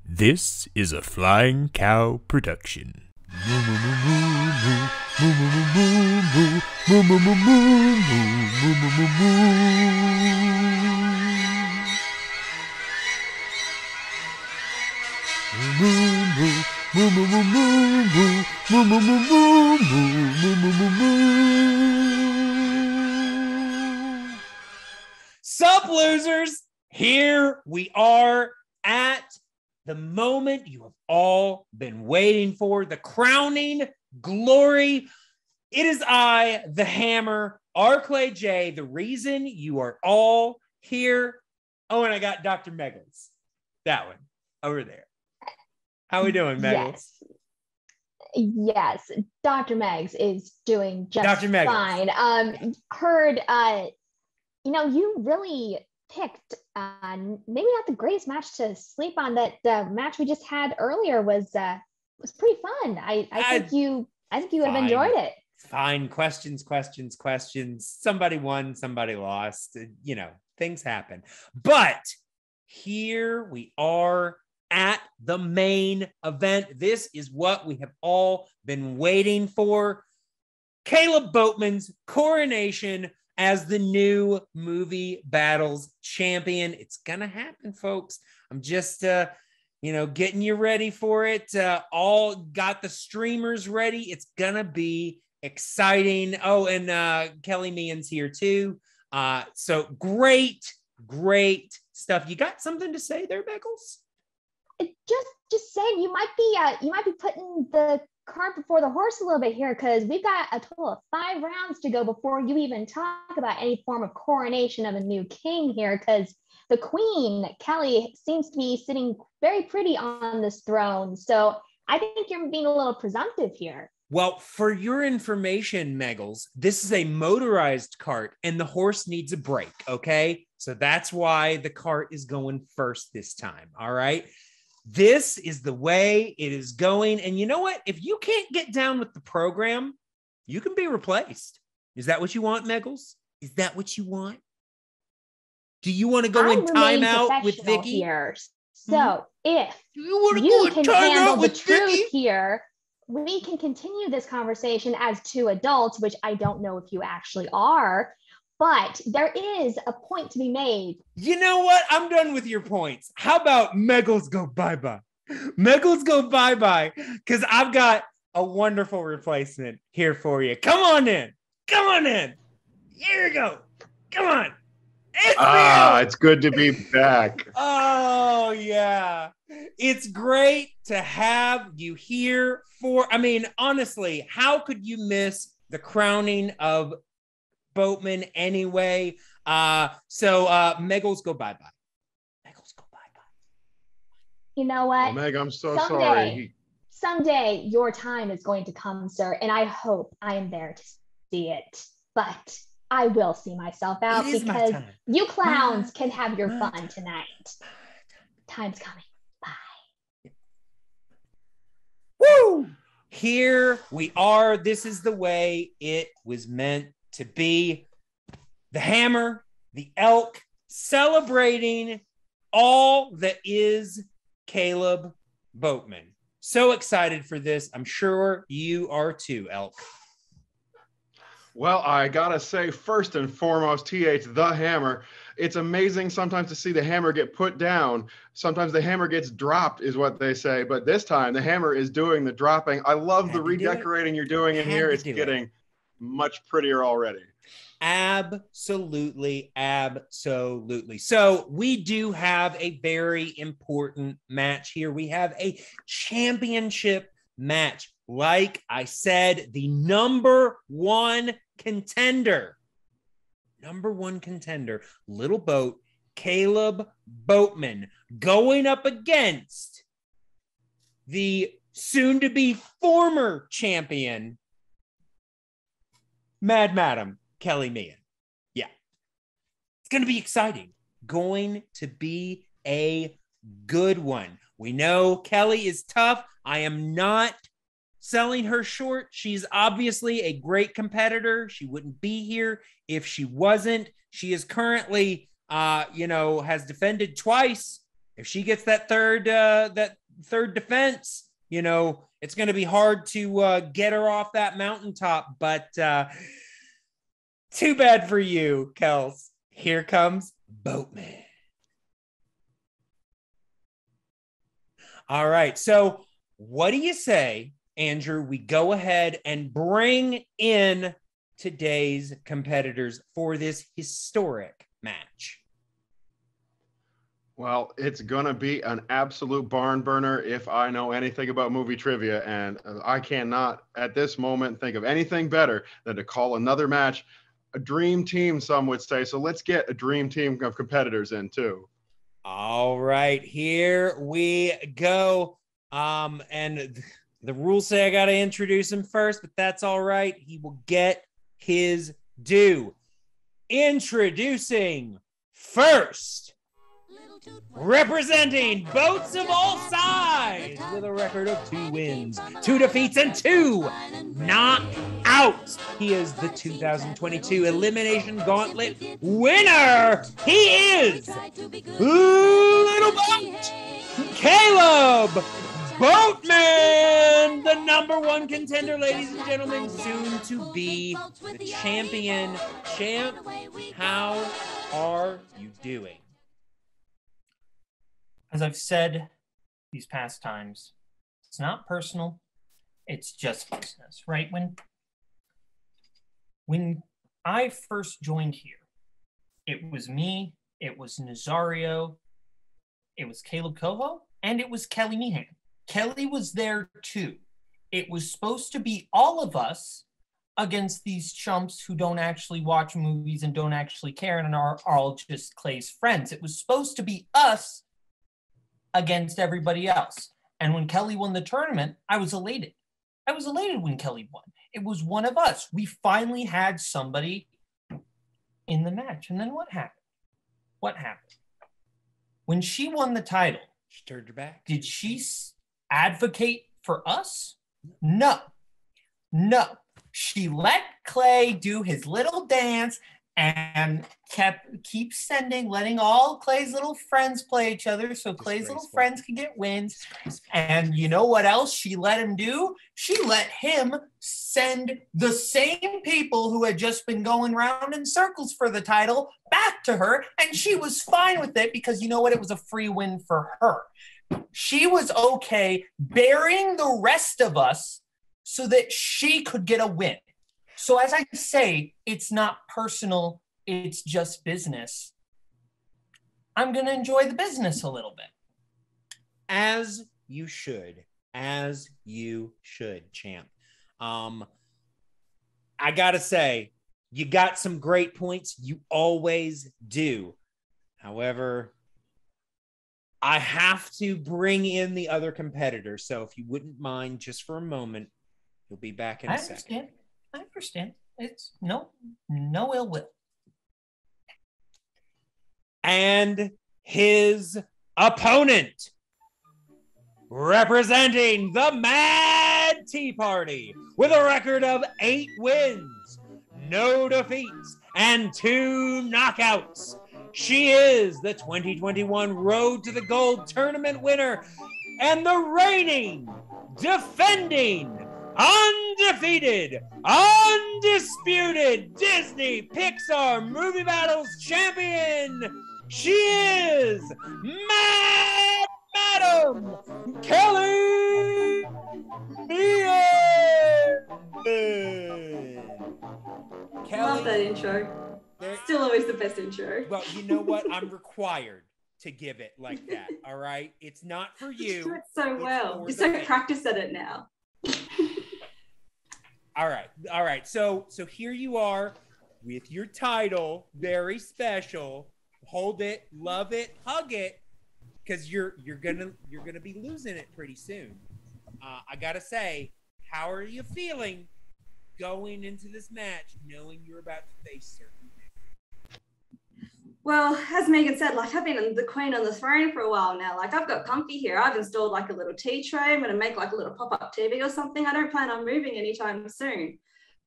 This is a Flying Cow production. Sup, losers? Here we are at the moment you have all been waiting for, the crowning glory. It is I, the Hammer, R. Clay J, the reason you are all here. Oh, and I got Dr. Meggles. That one over there. How we doing, Meggles? Yes, Dr. Meggs is doing just Dr. Meggles. fine. Heard, you really picked maybe not the greatest match to sleep on. That match we just had earlier was pretty fun. I think you would have enjoyed it. Fine. Questions. Somebody won, somebody lost. Things happen. But here we are at the main event. This is what we have all been waiting for. Caleb Boatman's coronation as the new movie battles champion. It's gonna happen, folks. I'm just getting you ready for it. All got the streamers ready. It's gonna be exciting. Oh, and Kelli Mehan's here too. So great stuff. You got something to say there, Beckles? Just saying, you might be putting the cart before the horse a little bit here, because we've got a total of 5 rounds to go before you even talk about any form of coronation of a new king here, because the queen, Kelli, seems to be sitting very pretty on this throne. So I think you're being a little presumptive here. Well, for your information, Meggles, this is a motorized cart and the horse needs a break, okay? So that's why the cart is going first this time, all right? This is the way it is going. And you know what? If you can't get down with the program, you can be replaced. Is that what you want, Meggles? Is that what you want? Do you want to go in timeout with Vicky? Here. So if you can handle the truth here, we can continue this conversation as 2 adults, which I don't know if you actually are. But there is a point to be made. You know what? I'm done with your points. How about Meggles go bye-bye? Meggles go bye-bye, because I've got a wonderful replacement here for you. Come on in. Here you go. Come on. It's good to be back. Oh, yeah. It's great to have you here honestly, how could you miss the crowning of Boatman anyway? So Meggles go bye-bye. Meggles go bye-bye. You know what? Oh, Meg, I'm so sorry. Someday your time is going to come, sir, and I hope I am there to see it. But I will see myself out, because you clowns can have your fun tonight. Time's coming. Bye. Woo! Here we are. This is the way it was meant to be. The Hammer, the Elk, celebrating all that is Caleb Boatman. So excited for this. I'm sure you are too, Elk. Well, I gotta say, first and foremost, TH, the Hammer. It's amazing sometimes to see the hammer get put down. Sometimes the hammer gets dropped, is what they say. But this time, the hammer is doing the dropping. I love the redecorating you're doing in here. It's getting much prettier already. Absolutely. So we do have a very important match here. We have a championship match. Like I said, the number one contender, Lil Boat, Caleb Boatman, going up against the soon-to-be former champion, Mad Madam Kelli Mehan. Yeah. It's going to be exciting. Going to be a good one. We know Kelli is tough. I am not selling her short. She's obviously a great competitor. She wouldn't be here if she wasn't. She is currently has defended twice. If she gets that third defense, it's going to be hard to get her off that mountaintop. But too bad for you, Kels. Here comes Boatman. All right. So what do you say, Andrew? We go ahead and bring in today's competitors for this historic match. Well, it's going to be an absolute barn burner if I know anything about movie trivia. And I cannot at this moment think of anything better than to call another match a dream team, some would say. So let's get a dream team of competitors in too. All right, here we go. And the rules say I got to introduce him first, but that's all right. He will get his due. Introducing first, representing boats of all sides with a record of 2 wins, 2 defeats, and 2 knockouts. He is the 2022 Elimination Gauntlet winner. He is Lil Boat, Caleb Boatman, the #1 contender, ladies and gentlemen, soon to be the champion. Champ, how are you doing? As I've said these past times, it's not personal, it's just business, right? When I first joined here, it was me, it was Nazario, it was Caleb Coho, and it was Kelli Mehan. Kelli was there too. It was supposed to be all of us against these chumps who don't actually watch movies and don't actually care and are all just Clay's friends. It was supposed to be us against everybody else. And when Kelli won the tournament, I was elated. I was elated when Kelli won. It was one of us. We finally had somebody in the match. And then what happened? What happened? When she won the title, she turned her back. Did she advocate for us? No. No. She let Clay do his little dance and letting all Clay's little friends play each other so Clay's little friends can get wins. And you know what else she let him do? She let him send the same people who had just been going round in circles for the title back to her, and she was fine with it because you know what? It was a free win for her. She was okay burying the rest of us so that she could get a win. So as I say, it's not personal, it's just business. I'm going to enjoy the business a little bit. As you should, champ. I got to say, you got some great points. You always do. However, I have to bring in the other competitors. So if you wouldn't mind just for a moment, you'll be back in a second. I understand. It's no ill will. And his opponent, representing the Mad Tea Party with a record of 8 wins, no defeats, and 2 knockouts. She is the 2021 Road to the Gold tournament winner and the reigning, defending, undefeated, undisputed Disney Pixar Movie Battles Champion. She is Madam Kelli Mehan. Love that intro. Still always the best intro. Well, you know what? I'm required to give it like that. All right. It's not for you. You do it so well. You're so practiced at it now. All right. So here you are with your title, very special. Hold it, love it, hug it, because you're gonna be losing it pretty soon. I gotta say, how are you feeling going into this match, knowing you're about to face certain things? Well, as Megan said, I've been the queen on the throne for a while now. I've got comfy here. I've installed a little tea tray. I'm going to make a little pop-up TV or something. I don't plan on moving anytime soon.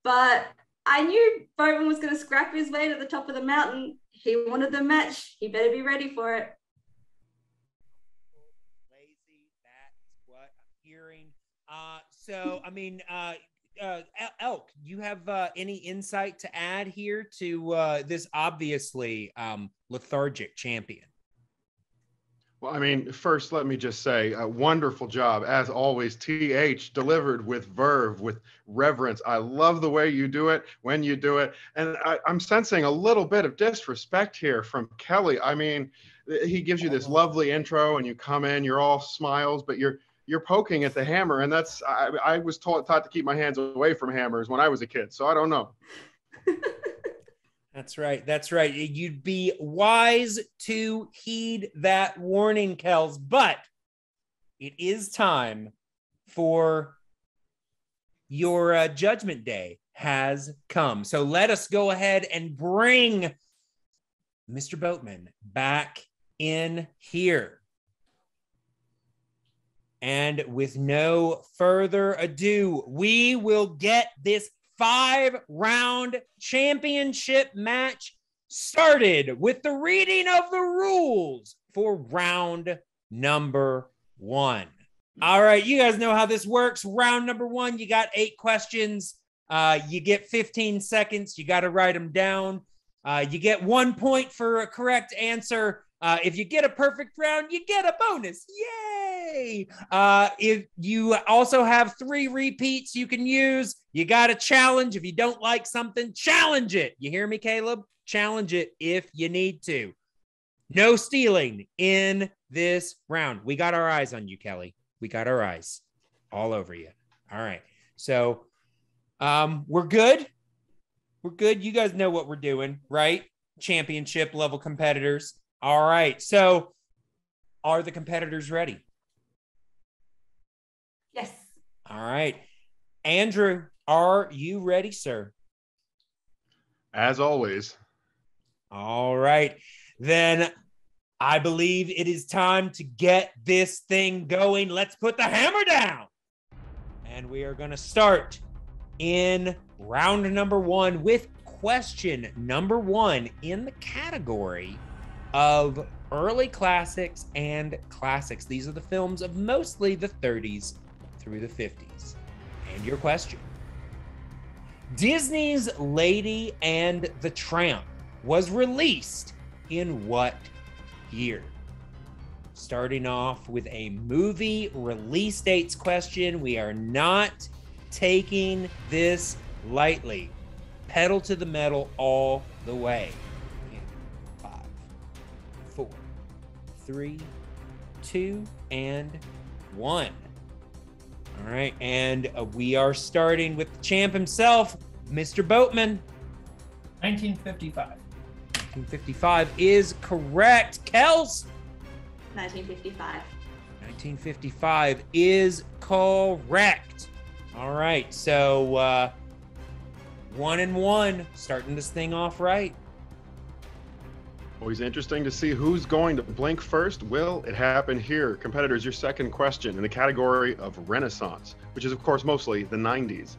But I knew Boatman was going to scrap his way to the top of the mountain. He wanted the match. He better be ready for it. Lazy, that's what I'm hearing. So, I mean, Elk, you have any insight to add here to this obviously lethargic champion? Well, I mean, first, let me just say, a wonderful job. As always, TH delivered with verve, with reverence. I love the way you do it, when you do it. And I'm sensing a little bit of disrespect here from Kelly. I mean, he gives you this lovely intro and you come in, you're all smiles, but you're poking at the hammer. And that's, I was taught to keep my hands away from hammers when I was a kid. So I don't know. That's right. That's right. You'd be wise to heed that warning, Kels, but it is time for your judgment day has come. So let us go ahead and bring Mr. Boatman back in here. And with no further ado, we will get this 5-round championship match started with the reading of the rules for round number 1. All right, you guys know how this works. Round number 1, you got 8 questions. You get 15 seconds. You got to write them down. You get 1 point for a correct answer. If you get a perfect round, you get a bonus. Yay! If you also have 3 repeats you can use, you got a challenge. If you don't like something, challenge it. You hear me, Caleb? Challenge it if you need to. No stealing in this round. We got our eyes on you, Kelly. We got our eyes all over you. All right. So we're good. We're good. You guys know what we're doing, right? Championship level competitors. All right. So are the competitors ready? Yes. All right. Andrew, are you ready, sir? As always. All right. Then I believe it is time to get this thing going. Let's put the hammer down. And we are going to start in round number 1 with question number 1 in the category of early classics and classics. These are the films of mostly the 30s through the 50s. And your question. Disney's Lady and the Tramp was released in what year? Starting off with a movie release dates question. We are not taking this lightly. Pedal to the metal all the way. 5, 4, 3, 2, and 1. All right, and we are starting with the champ himself, Mr. Boatman. 1955. 1955 is correct. Kels? 1955. 1955 is correct. All right, so 1 and 1, starting this thing off right. Always interesting to see who's going to blink first. Will it happen here? Competitors, your second question in the category of Renaissance, which is, of course, mostly the 90s.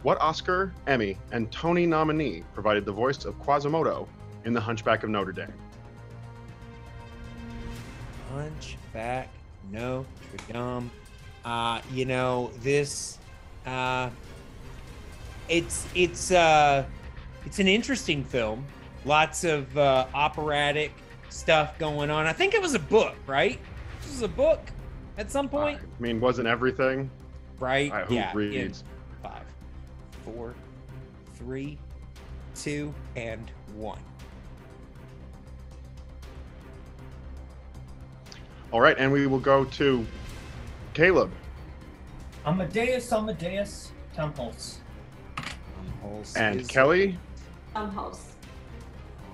What Oscar, Emmy, and Tony nominee provided the voice of Quasimodo in The Hunchback of Notre Dame? Hunchback Notre Dame. You know, this it's an interesting film. Lots of operatic stuff going on. I think it was a book, right? This was a book at some point. I mean, wasn't everything? Right? Who yeah. reads? 5, 4, 3, 2, and 1. All right, and we will go to Caleb. Amadeus, Tom Hulse. And Kelly. Hulse.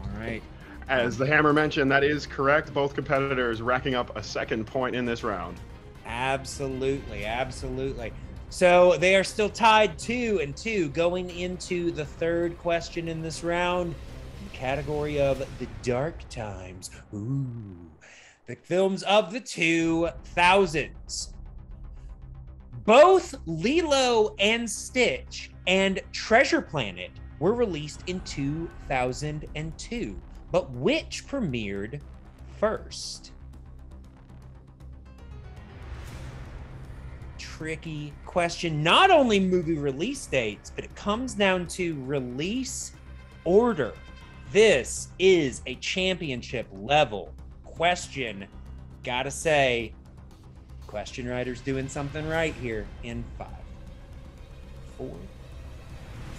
All right. As the hammer mentioned, that is correct. Both competitors racking up a second point in this round. Absolutely, absolutely. So they are still tied 2 and 2 going into the third question in this round, in the category of the dark times. Ooh, the films of the 2000s. Both Lilo and Stitch and Treasure Planet were released in 2002. but which premiered first? Tricky question. Not only movie release dates, but it comes down to release order. This is a championship level question. Gotta say, question writer's doing something right here in 5, 4,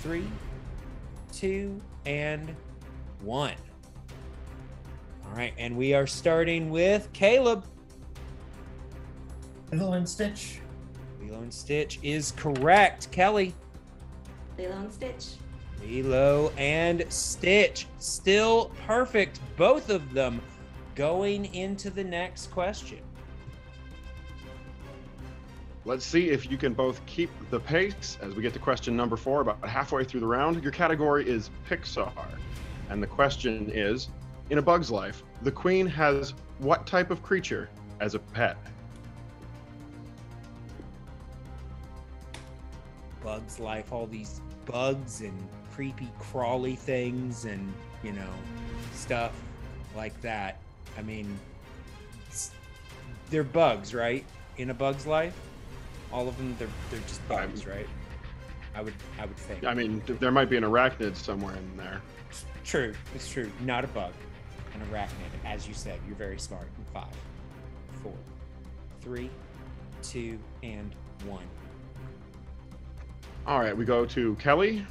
3, 2, and 1. All right, and we are starting with Caleb. Lilo and Stitch. Lilo and Stitch is correct. Kelly. Lilo and Stitch. Lilo and Stitch. Still perfect, both of them. Going into the next question. Let's see if you can both keep the pace as we get to question number 4, about halfway through the round. Your category is Pixar. And the question is, in A Bug's Life, the queen has what type of creature as a pet? Bug's Life, all these bugs and creepy crawly things and, you know, stuff like that. I mean, they're bugs, right? In A Bug's Life? All of them, they're just bugs, right? I would think. I mean, there might be an arachnid somewhere in there. True, it's true. Not a bug, an arachnid. As you said, you're very smart. In 5, 4, 3, 2, and 1. All right, we go to Kelly.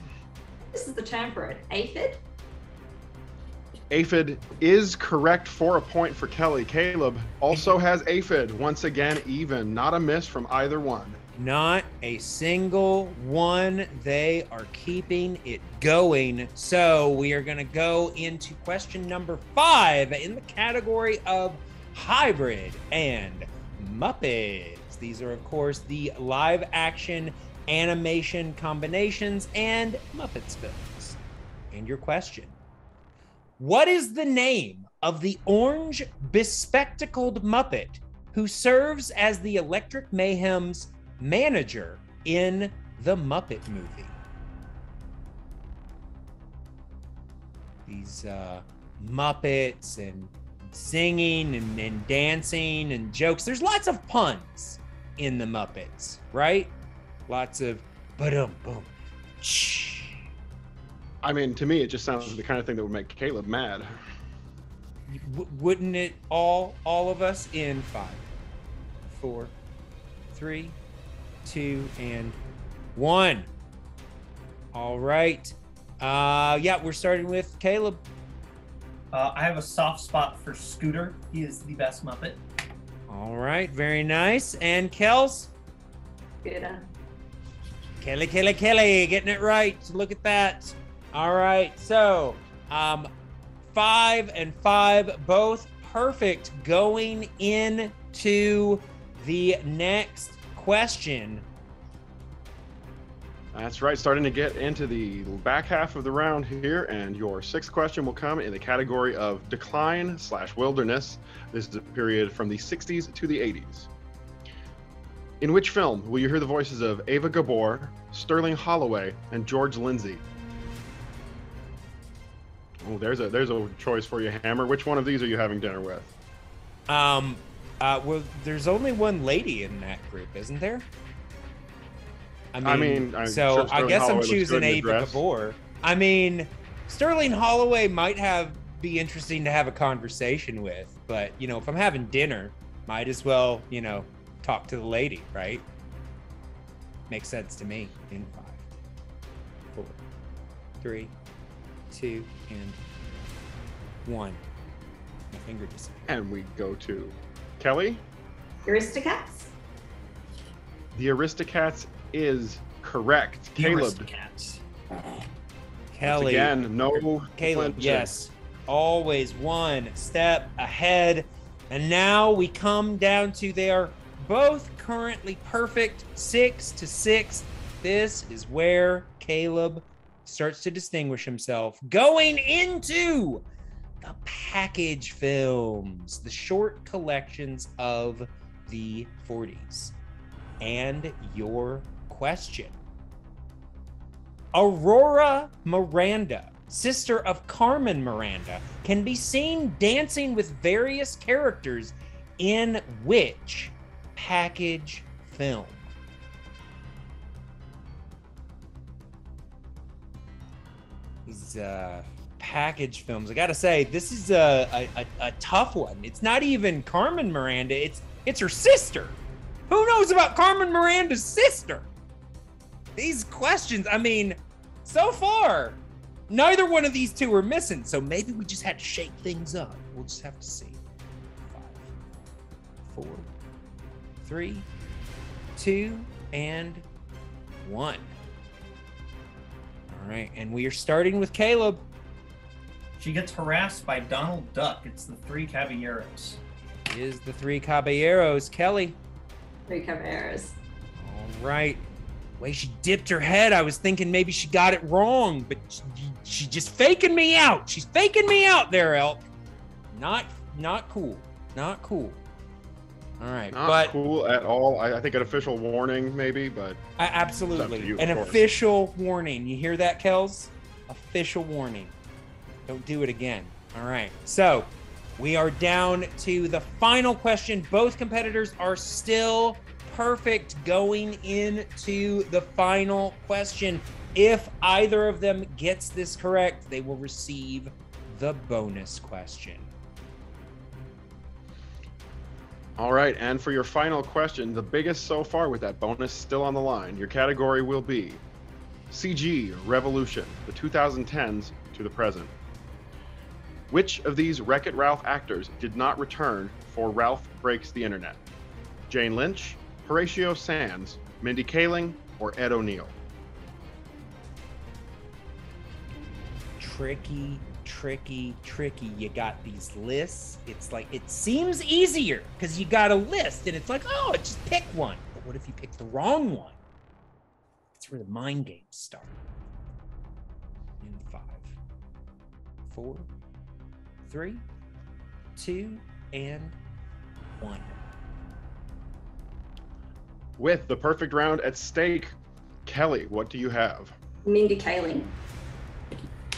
This is the term for an aphid. Aphid is correct for a point for Kelly. Caleb also has aphid. Once again, even. Not a miss from either one. Not a single one. They are keeping it going. So we are going to go into question number 5 in the category of hybrid and Muppets. These are, of course, the live action animation combinations and Muppets films. And your question. What is the name of the orange bespectacled Muppet who serves as the Electric Mayhem's manager in the Muppet movie? These Muppets and singing and dancing and jokes. There's lots of puns in the Muppets, right? Lots of ba-dum, boom, shh. I mean, to me, it just sounds like the kind of thing that would make Caleb mad. Wouldn't it all of us? In 5, 4, 3, 2, and 1. All right. Yeah, we're starting with Caleb. I have a soft spot for Scooter. He is the best Muppet. All right, very nice. And Kels? Good. Kelly, getting it right. Look at that. All right, so 5 and 5, both perfect. Going into the next question. That's right, starting to get into the back half of the round here, and your 6th question will come in the category of decline/wilderness. This is a period from the 60s to the 80s. In which film will you hear the voices of Ava Gabor, Sterling Holloway, and George Lindsay? Oh, there's a choice for you, Hammer. Which one of these are you having dinner with? Well, there's only one lady in that group, isn't there? I mean, so I guess I'm choosing Ava Gabor. I mean, Sterling Holloway might be interesting to have a conversation with, but you know, if I'm having dinner, might as well, you know, talk to the lady, right? Makes sense to me. In 5, 4, 3, 2, and 1. My finger just. And we go to Kelly. Aristocats. The Aristocats is correct. Caleb. Aristocats. Kelly. Once again, no. Caleb, flinching. yes. Always one step ahead. And now we come down to, they are both currently perfect, 6-6. This is where Caleb starts to distinguish himself. Going into the package films, the short collections of the 40s. And your question. Aurora Miranda sister of Carmen Miranda, can be seen dancing with various characters in which package film? These package films, I gotta say, this is a tough one. It's not even Carmen Miranda, it's her sister. Who knows about Carmen Miranda's sister? These questions, I mean, so far, neither one of these two are missing, so maybe we just had to shake things up. We'll just have to see. 5, 4, 3, 2, and 1. All right, and we are starting with Caleb. She gets harassed by Donald Duck. It's the Three Caballeros. It is the Three Caballeros. Kelly. Three Caballeros. All right. The way she dipped her head, I was thinking maybe she got it wrong, but she just faking me out. She's faking me out there, Elk. Not cool. Not cool. All right, Not cool at all. I think an official warning, maybe, but absolutely you, an official warning. You hear that, Kels? Official warning. Don't do it again. All right, so we are down to the final question. Both competitors are still perfect going into the final question. If either of them gets this correct, they will receive the bonus question. All right, and for your final question, the biggest so far with that bonus still on the line, your category will be CG Revolution, the 2010s to the present. Which of these Wreck-It Ralph actors did not return for Ralph Breaks the Internet? Jane Lynch, Horatio Sands, Mindy Kaling, or Ed O'Neill? Tricky. You got these lists. It's like, it seems easier because you got a list and it's like, oh, just pick one. But what if you pick the wrong one? That's where the mind games start. In 5, 4, 3, 2, and 1. With the perfect round at stake, Kelly, what do you have? Mindy Kaling.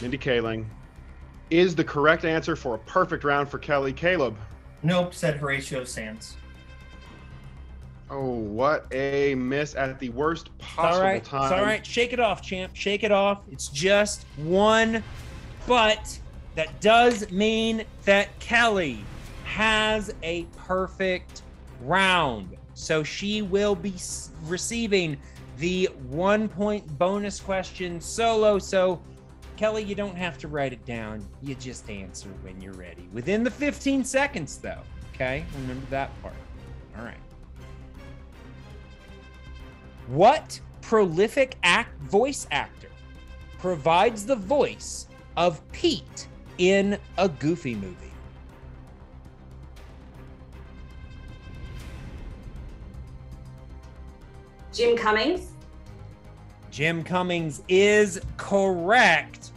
Mindy Kaling is the correct answer for a perfect round for Kelly. Caleb? Nope, said Horatio Sands. Oh, what a miss at the worst possible time. It's all right. Shake it off, champ. Shake it off. It's just one, but that does mean that Kelly has a perfect round. So she will be receiving the 1-point bonus question solo. So Kelly, you don't have to write it down. You just answer when you're ready. Within the 15 seconds, though. Okay? Remember that part. All right. What prolific voice actor provides the voice of Pete in a Goofy movie? Jim Cummings. Jim Cummings is correct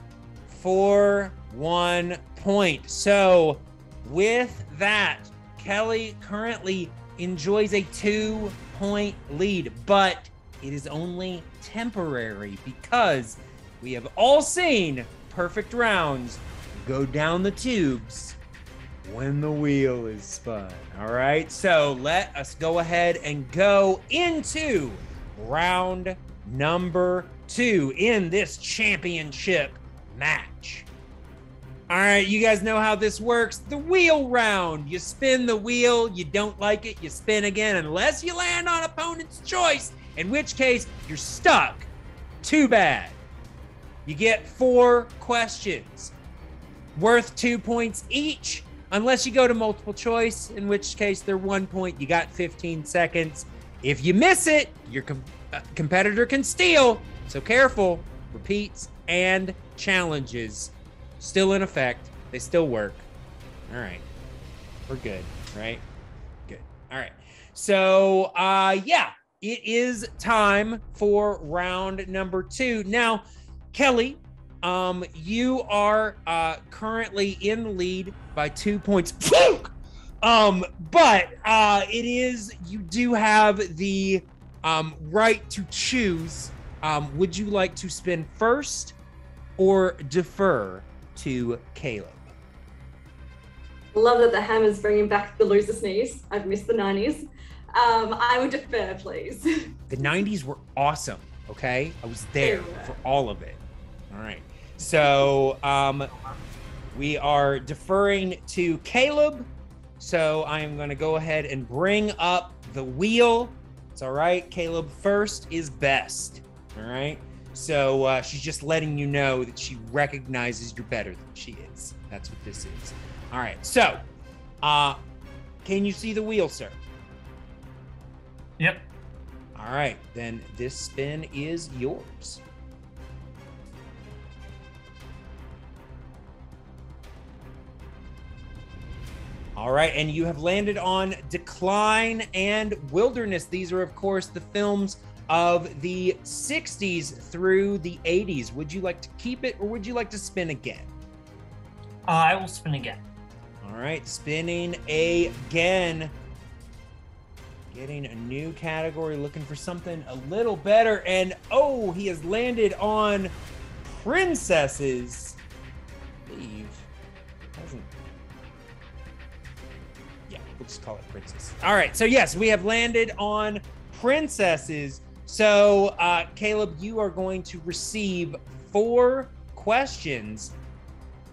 for 1 point. So with that, Kelly currently enjoys a 2-point lead, but it is only temporary because we have all seen perfect rounds go down the tubes when the wheel is spun. All right, so let us go ahead and go into round number 2 in this championship match. All right, you guys know how this works. The wheel round. You spin the wheel, you don't like it, you spin again, unless you land on opponent's choice, in which case you're stuck. Too bad. You get 4 questions worth 2 points each, unless you go to multiple choice, in which case they're 1 point. You got 15 seconds. If you miss it, your competitor can steal, so careful. Repeats and challenges still in effect. They still work. All right, we're good, right? Good. All right, so yeah, it is time for round number 2 now. Kelly, you are currently in the lead by 2 points. But it is, you do have the right to choose. Would you like to spin first or defer to Caleb? Love that the hammer's bringing back the loser sneeze. I've missed the 90s. I would defer, please. The 90s were awesome, okay? I was there for all of it. All right. So we are deferring to Caleb. So I am going to go ahead and bring up the wheel. It's all right. Caleb, first is best. All right. So she's just letting you know that she recognizes you're better than she is. That's what this is. All right. So can you see the wheel, sir? Yep. All right. Then this spin is yours. All right, and you have landed on Decline and Wilderness. These are, of course, the films of the 60s through the 80s. Would you like to keep it, or would you like to spin again? I will spin again. All right, spinning again. Getting a new category, looking for something a little better. And, oh, he has landed on Princesses. I believe. Hasn't. We'll just call it Princess. All right. So, yes, we have landed on Princesses. So, Caleb, you are going to receive 4 questions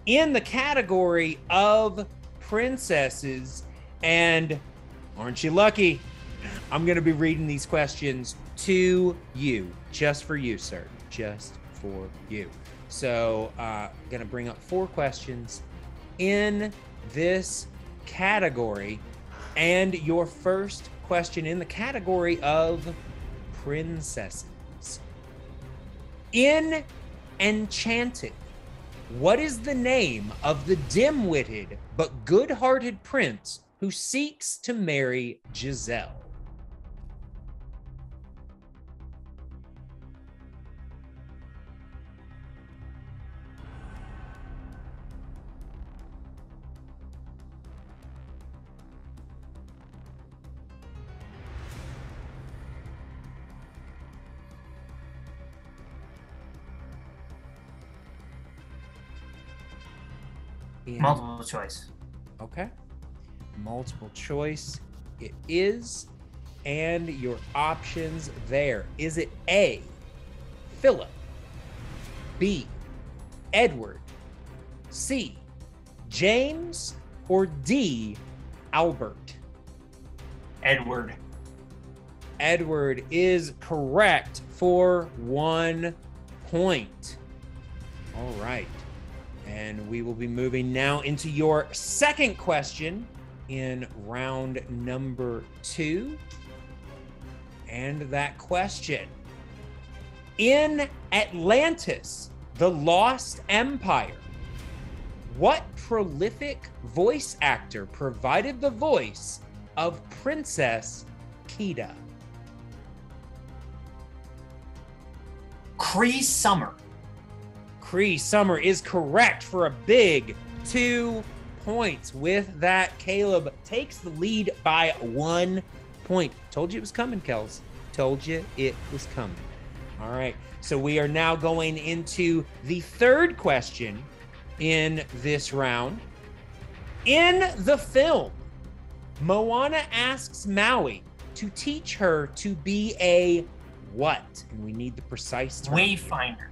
in the category of Princesses. And aren't you lucky? I'm going to be reading these questions to you, just for you, sir. Just for you. So, going to bring up 4 questions in this category. And your first question in the category of princesses. In Enchanted, what is the name of the dim-witted but good-hearted prince who seeks to marry Giselle? Multiple choice. Okay. Multiple choice it is. And your options there. Is it A, Philip, B, Edward, C, James, or D, Albert? Edward. Edward is correct for 1 point. All right. And we will be moving now into your second question in round number 2. And that question: in Atlantis, the Lost Empire, what prolific voice actor provided the voice of Princess Kida? Cree Summer. Cree Summer is correct for a big 2 points. With that, Caleb takes the lead by 1 point. Told you it was coming, Kels. Told you it was coming. All right, so we are now going into the third question in this round. In the film, Moana asks Maui to teach her to be a what? And we need the precise term. Wayfinder.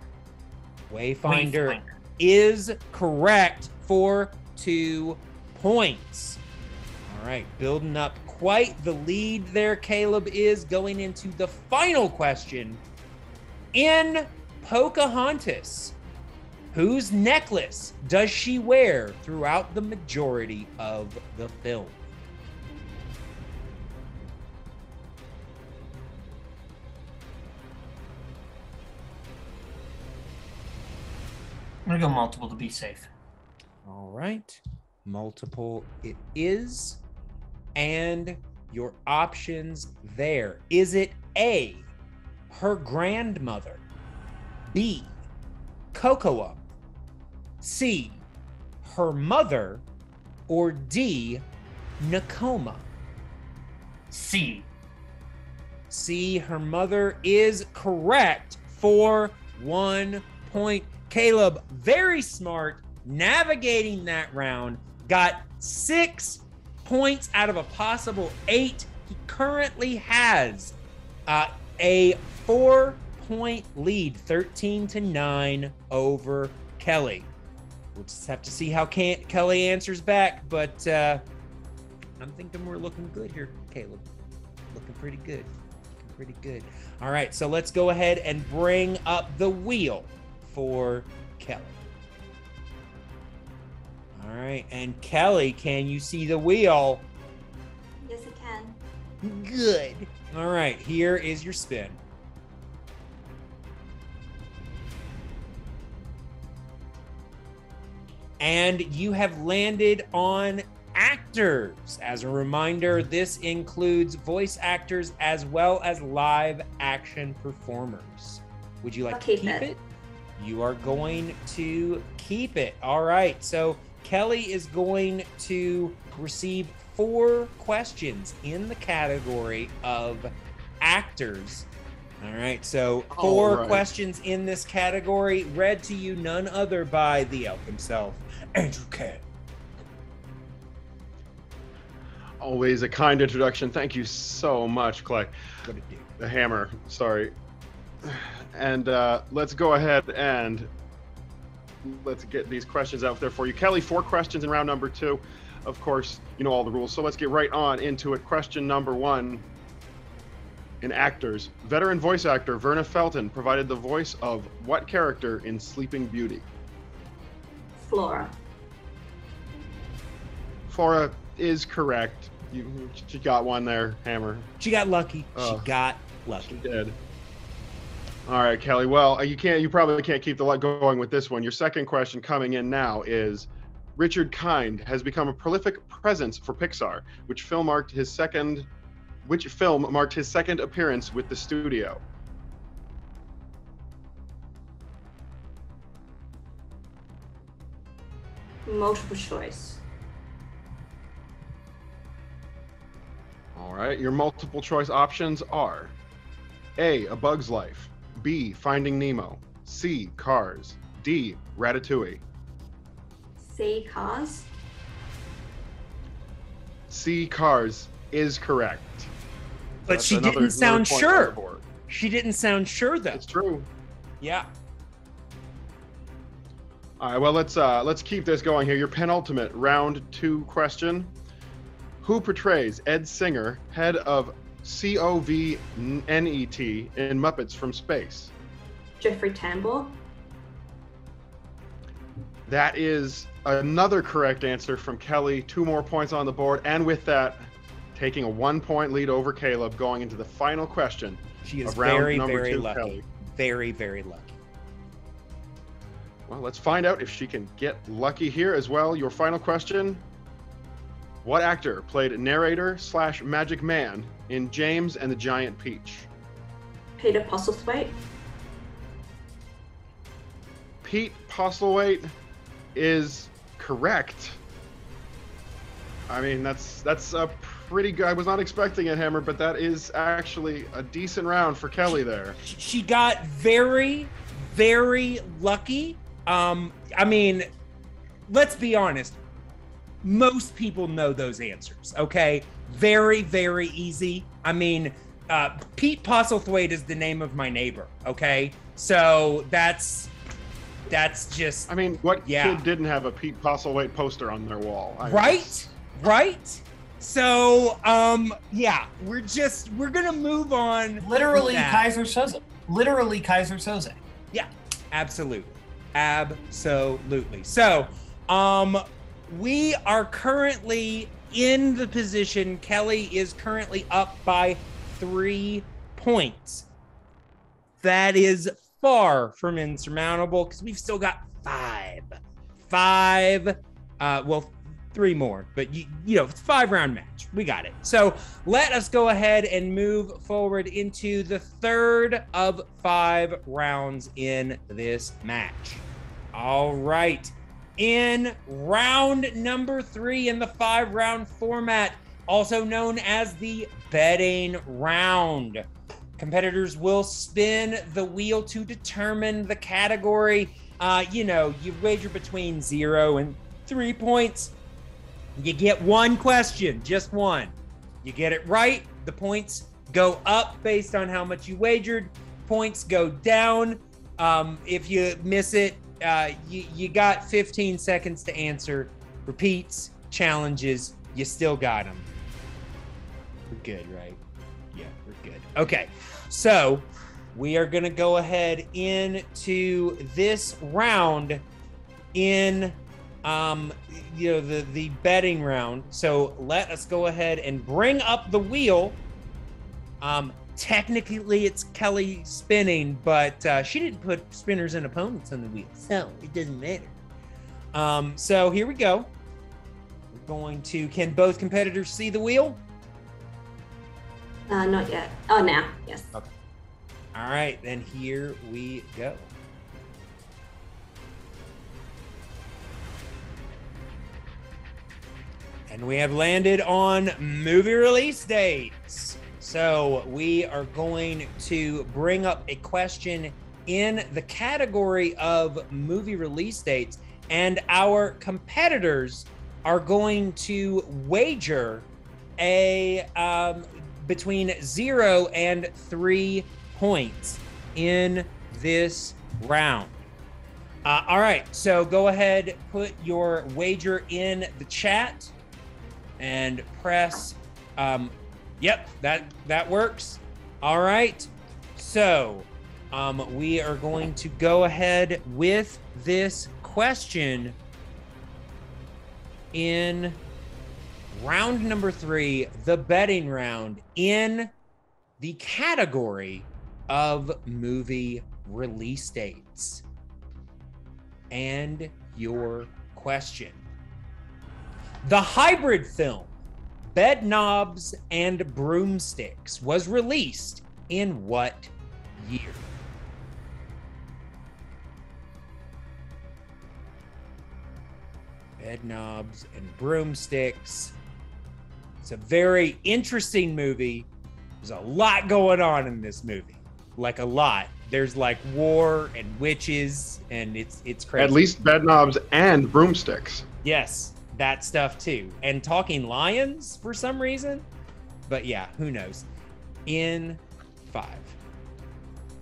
Wayfinder is correct for 2 points. All right, building up quite the lead there. Caleb is going into the final question. In Pocahontas, whose necklace does she wear throughout the majority of the film? I'm gonna go multiple to be safe. All right, multiple it is. And your options there. Is it A, her grandmother, B, Kokoa, C, her mother, or D, Nakoma? C. C, her mother is correct for 1 point. Caleb, very smart, navigating that round, got 6 points out of a possible 8. He currently has a 4-point lead, 13-9 over Kelli. We'll just have to see how Kelli answers back, but I'm thinking we're looking good here, Caleb. Looking pretty good. Looking pretty good. All right, so let's go ahead and bring up the wheel for Kelli. All right, and Kelli, can you see the wheel? Yes, I can. Good. All right, here is your spin. And you have landed on actors. As a reminder, this includes voice actors as well as live action performers. Would you like to keep it? You are going to keep it. All right. So Kelli is going to receive 4 questions in the category of actors. All right. So 4 questions in this category, read to you none other by the elf himself, Andrew K. Always a kind introduction. Thank you so much, Clay. The hammer, sorry. And let's go ahead and let's get these questions out there for you. Kelli, 4 questions in round number 2. Of course, you know all the rules, so let's get right on into it. Question number 1. In actors, veteran voice actor Verna Felton provided the voice of what character in Sleeping Beauty? Flora. Flora is correct. She got one there, Hammer. She got lucky. She got lucky. She did. All right, Kelli. Well, you probably can't keep the luck going with this one. Your second question coming in now is: Richard Kind has become a prolific presence for Pixar. Which film marked his second appearance with the studio? Multiple choice. All right, your multiple choice options are A, A Bug's Life, B, Finding Nemo, C, Cars, D, Ratatouille. C, Cars. C, Cars is correct. But she didn't sound sure. She didn't sound sure, though. It's true. Yeah. All right, well, let's keep this going here. Your penultimate round 2 question. Who portrays Ed Singer, head of COVNET in Muppets from Space? Jeffrey Tambor. That is another correct answer from Kelli. 2 more points on the board, and with that, taking a 1-point lead over Caleb, going into the final question. She is of round very, number very 2, lucky. Kelli. Very, very lucky. Well, let's find out if she can get lucky here as well. Your final question: what actor played narrator / magic man in James and the Giant Peach? Peter Postlethwaite. Pete Postlethwaite is correct. I mean, that's a pretty good. I was not expecting it, Hammer, but that is actually a decent round for Kelli there. She got very, very lucky. I mean, let's be honest. Most people know those answers, okay? Very, very easy. I mean, Pete Postlethwaite is the name of my neighbor, okay? So that's just... I mean, what kid didn't have a Pete Postlethwaite poster on their wall? Right? So, yeah, we're gonna move on. Literally Kaiser Soze. Literally Kaiser Soze. Yeah, absolutely. Absolutely. So, we are currently in the position. Kelli is currently up by 3 points. That is far from insurmountable because we've still got 3 more, but you know, it's a 5-round match. We got it. So let us go ahead and move forward into the 3rd of 5 rounds in this match. All right. In round number 3 in the 5-round format, also known as the betting round, competitors will spin the wheel to determine the category. You know, you wager between 0 and 3 points. You get one question, just one. You get it right, the points go up based on how much you wagered. Points go down. If you miss it, you got 15 seconds to answer. Repeats, challenges, you still got them. We're good, right? Yeah, we're good. Okay, so we are gonna go ahead into this round in the betting round. So let us go ahead and bring up the wheel. Technically it's Kelli spinning, but she didn't put spinners and opponents on the wheel, so it doesn't matter. So here we go. We're going to, can both competitors see the wheel? Not yet. Oh, now, yes. Okay. All right, then here we go. And we have landed on movie release dates. So we are going to bring up a question in the category of movie release dates, and our competitors are going to wager a between 0 and 3 points in this round. All right, so go ahead, put your wager in the chat and press, yep, that works. All right, so we are going to go ahead with this question in round number 3, the betting round, in the category of movie release dates. And your question. The hybrid film Bed Knobs and Broomsticks was released in what year? Bed Knobs and Broomsticks. It's a very interesting movie. There's a lot going on in this movie. Like a lot. There's like war and witches, and it's crazy. At least bed knobs and broomsticks. Yes, that stuff too. And talking lions for some reason. But yeah, who knows? In 5,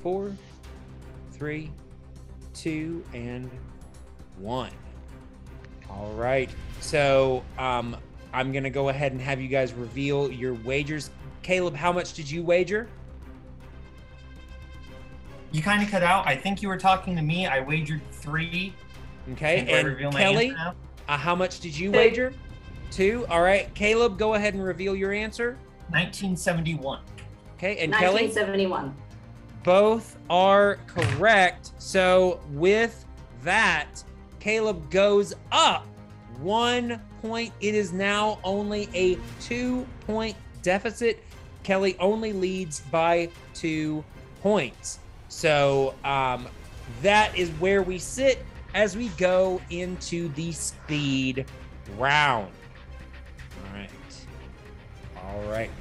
4, 3, 2, and 1. All right. So I'm gonna go ahead and have you guys reveal your wagers. Caleb, how much did you wager? You kind of cut out. I think you were talking to me. I wagered 3. Okay, and Kelli, how much did you wager? 2. All right, Caleb, go ahead and reveal your answer. 1971. Okay, and 1971. Kelli? Both are correct. So with that, Caleb goes up 1 point. It is now only a 2-point deficit. Kelli only leads by 2 points. So that is where we sit as we go into the speed round. All right.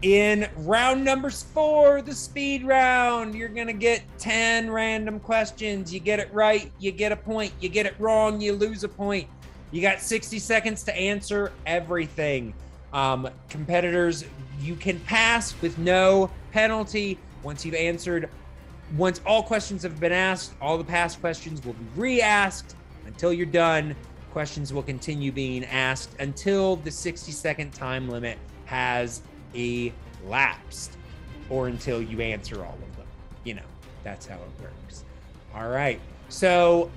In round number 4, the speed round, you're going to get 10 random questions. You get it right, you get a point. You get it wrong, you lose a point. You got 60 seconds to answer everything. Competitors, you can pass with no penalty once you've answered. Once all questions have been asked, all the past questions will be re-asked until you're done. Questions will continue being asked until the 60-second time limit has elapsed, or until you answer all of them. You know, that's how it works. All right. So,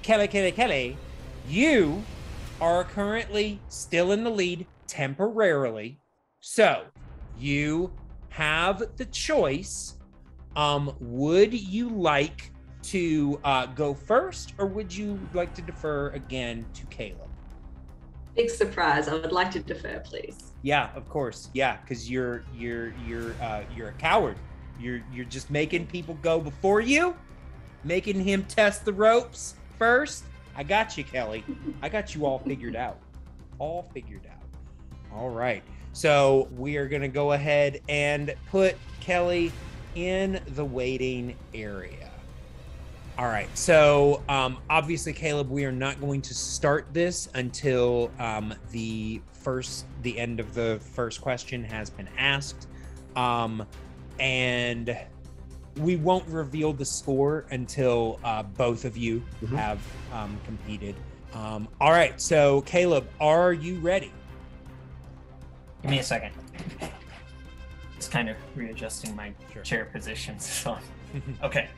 Kelli, you are currently still in the lead temporarily. So, you have the choice. Would you like to go first, or would you like to defer again to Caleb? Big surprise. I would like to defer, please. Yeah, of course. Yeah, because you're a coward. You're just making people go before you, making him test the ropes first. I got you, Kelli. I got you all figured out. All figured out. All right. So we are gonna go ahead and put Kelli in the waiting area. All right. So obviously, Caleb, we are not going to start this until the end of the first question has been asked. And we won't reveal the score until both of you have competed. All right. So Caleb, are you ready? Give me a second. Just kind of readjusting my chair positions. So, okay.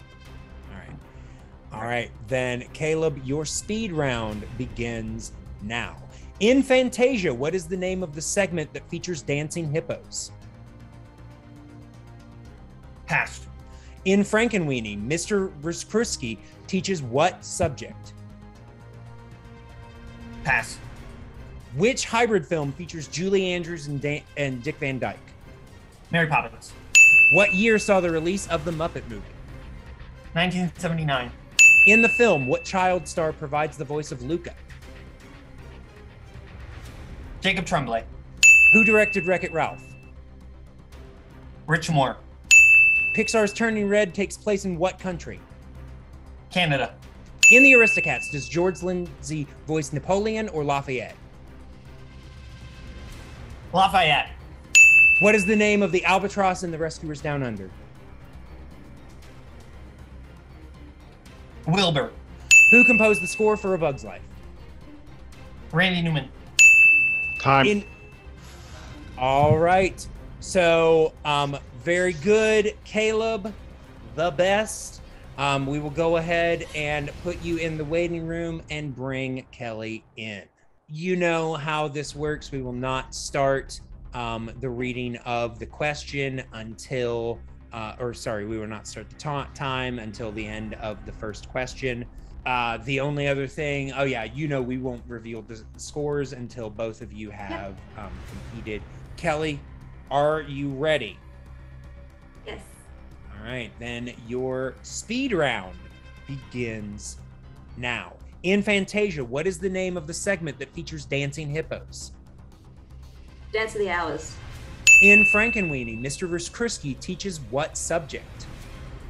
All right, then Caleb, your speed round begins now. In Fantasia, what is the name of the segment that features dancing hippos? Pass. In Frankenweenie, Mr. Riskrusky teaches what subject? Pass. Which hybrid film features Julie Andrews and Dick Van Dyke? Mary Poppins. What year saw the release of the Muppet movie? 1979. In the film, what child star provides the voice of Luca? Jacob Tremblay. Who directed Wreck-It Ralph? Rich Moore. Pixar's Turning Red takes place in what country? Canada. In the Aristocats, does George Lindsay voice Napoleon or Lafayette? Lafayette. What is the name of the albatross in The Rescuers Down Under? Wilbur. Who composed the score for A Bug's Life? Randy Newman. Time. All right. So, very good, Caleb, the best. We will go ahead and put you in the waiting room and bring Kelli in. You know how this works. We will not start the reading of the question until we will not start the time until the end of the first question. The only other thing, we won't reveal the scores until both of you have competed. Kelli, are you ready? Yes. All right, then your speed round begins now. In Fantasia, what is the name of the segment that features dancing hippos? Dance of the Hours. In Frankenweenie, Mr. Riskrusky teaches what subject?